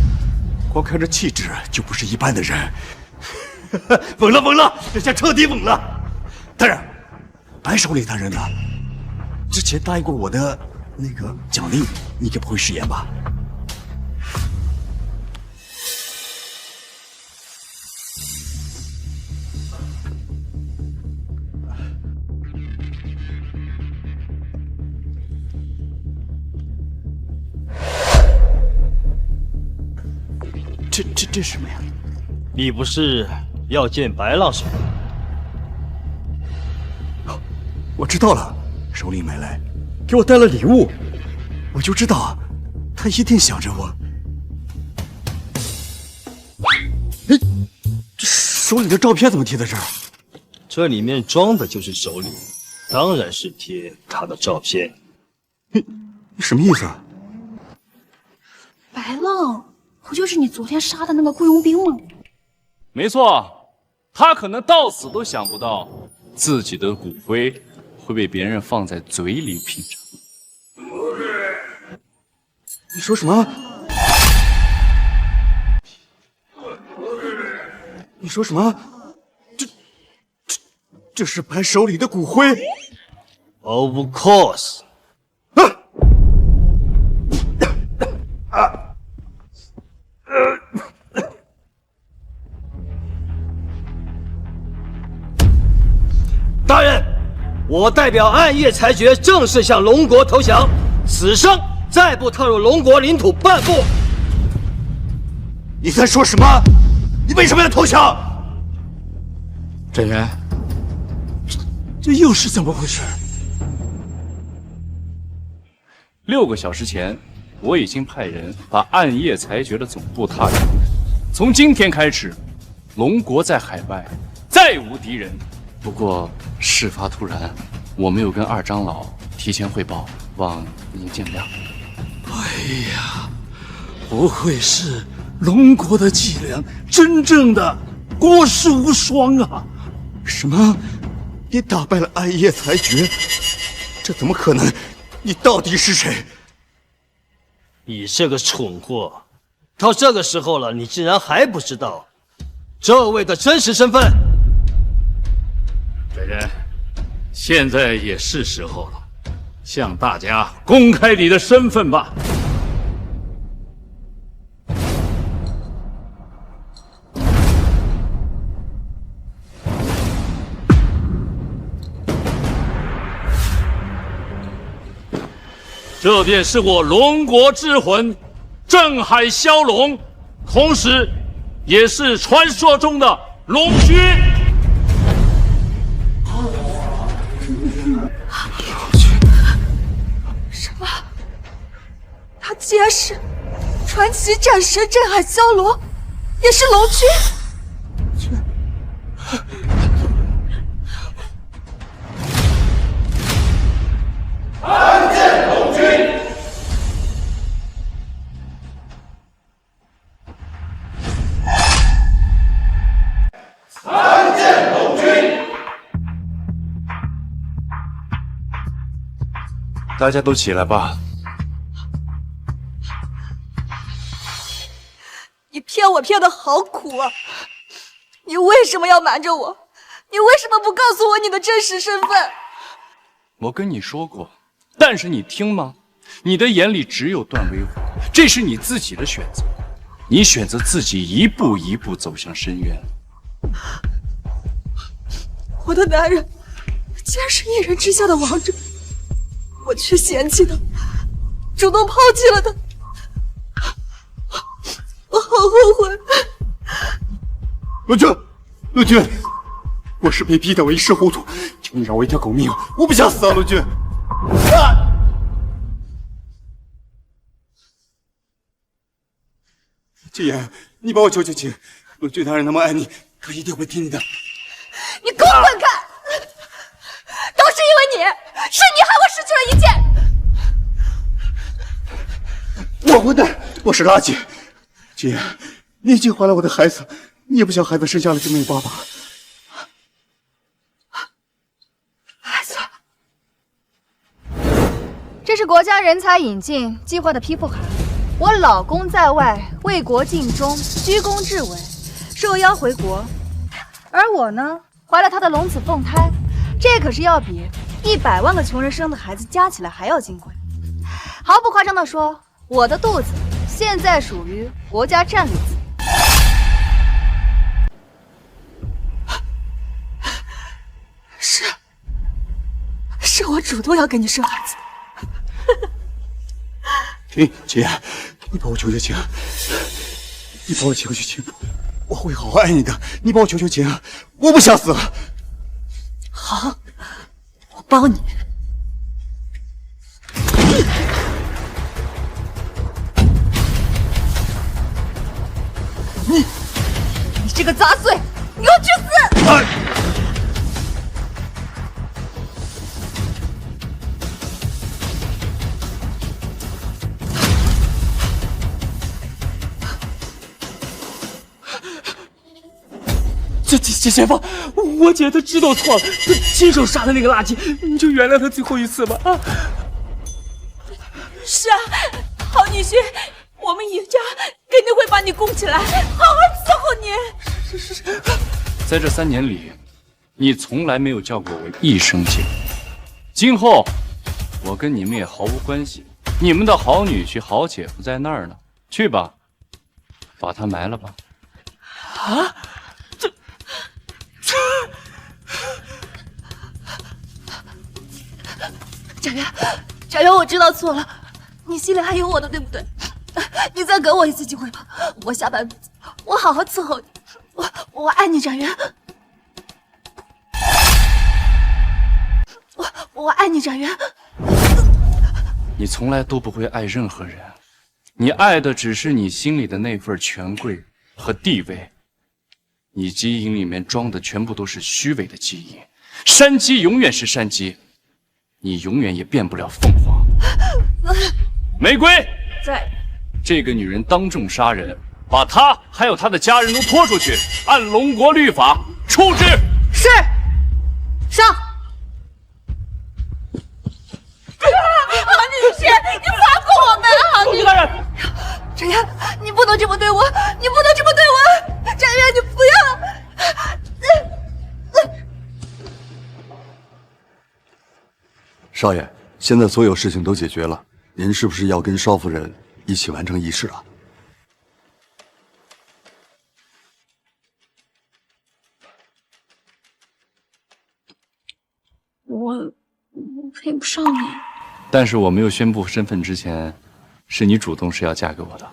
光看这气质就不是一般的人。稳了，稳了，这下彻底稳了。大人，白首领大人呢？之前答应过我的那个奖励，你可不会食言吧？这是什么呀？你不是要见白蜡首领？我知道了，首领买来，给我带了礼物，我就知道，他一定想着我。哎，这首领的照片怎么贴在这儿？这里面装的就是首领，当然是贴他的照片。你什么意思啊？白浪，不就是你昨天杀的那个雇佣兵吗？没错，他可能到死都想不到自己的骨灰会被别人放在嘴里品尝。你说什么？你说什么？这是白首领的骨灰 ？Of course。大人，我代表暗夜裁决正式向龙国投降，此生再不踏入龙国领土半步。你在说什么？你为什么要投降？镇元，这又是怎么回事？6个小时前，我已经派人把暗夜裁决的总部踏平。从今天开始，龙国在海外再无敌人。不过事发突然，我没有跟二长老提前汇报，望您见谅。哎呀，不愧是龙国的脊梁，真正的国士无双啊！什么？你打败了暗夜裁决？这怎么可能？你到底是谁？你这个蠢货，到这个时候了，你竟然还不知道这位的真实身份？本人现在也是时候了，向大家公开你的身份吧。这便是我龙国之魂，镇海骁龙，同时也是传说中的龙君。什么？他既然是传奇战神镇海骁龙，也是龙君。参见龙君。参见龙君。大家都起来吧。你骗我骗得好苦啊！你为什么要瞒着我？你为什么不告诉我你的真实身份？我跟你说过，但是你听吗？你的眼里只有段威虎，这是你自己的选择，你选择自己一步一步走向深渊。我的男人竟然是一人之下的王者，我却嫌弃他，主动抛弃了他，我好后悔。陆军，陆军，我是被逼的，我一时糊涂，求你饶我一条狗命，我不想死啊，陆军。季言，你帮我求求情，陆军大人那么爱你，他一定会听你的。你给我滚开！都是因为你，是你害我失去了一切。我混蛋，我是垃圾。季言，你已经怀了我的孩子，你也不想孩子生下来就没有爸爸。孩子，这是国家人才引进计划的批复函。我老公在外为国尽忠，居功至伟，受邀回国，而我呢，怀了他的龙子凤胎，这可是要比100万个穷人生的孩子加起来还要金贵。毫不夸张地说，我的肚子现在属于国家战略资源。是我主动要给你生孩子。姐，你帮我求求情，你帮我求求情，我会好好爱你的。你帮我求求情，我不想死。好，我帮你。你这个杂碎，你给我去死！前方，我姐她知道错了，她亲手杀的那个垃圾，你就原谅她最后一次吧啊！是啊，好女婿，我们尹家肯定会把你供起来，好好伺候你。是。在这3年里，你从来没有叫过我一声姐，今后我跟你们也毫无关系。你们的好女婿、好姐夫在那儿呢，去吧，把他埋了吧。啊！展元，我知道错了，你心里还有我的，对不对？你再给我一次机会吧，我下半辈子我好好伺候你，我爱你，展元，我爱你，展元。你从来都不会爱任何人，你爱的只是你心里的那份权贵和地位。你基因里面装的全部都是虚伪的基因，山鸡永远是山鸡，你永远也变不了凤凰。玫瑰，在。这个女人当众杀人，把她还有她的家人都拖出去，按龙国律法处置。是。上。好女婿，你放过我们，好女婿。展元，你不能这么对我，你不能这么对我，展元，你不要。少爷，现在所有事情都解决了，您是不是要跟少夫人一起完成仪式啊？我配不上你。但是我没有宣布身份之前，是你主动是要嫁给我的。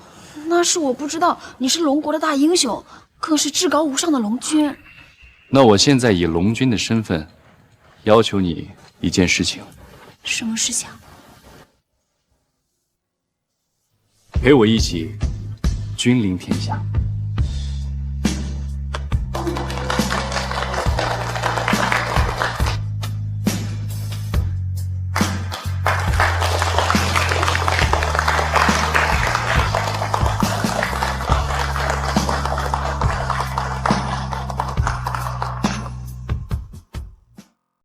那是我不知道你是龙国的大英雄，更是至高无上的龙君。那我现在以龙君的身份，要求你一件事情。什么事情？陪我一起君临天下。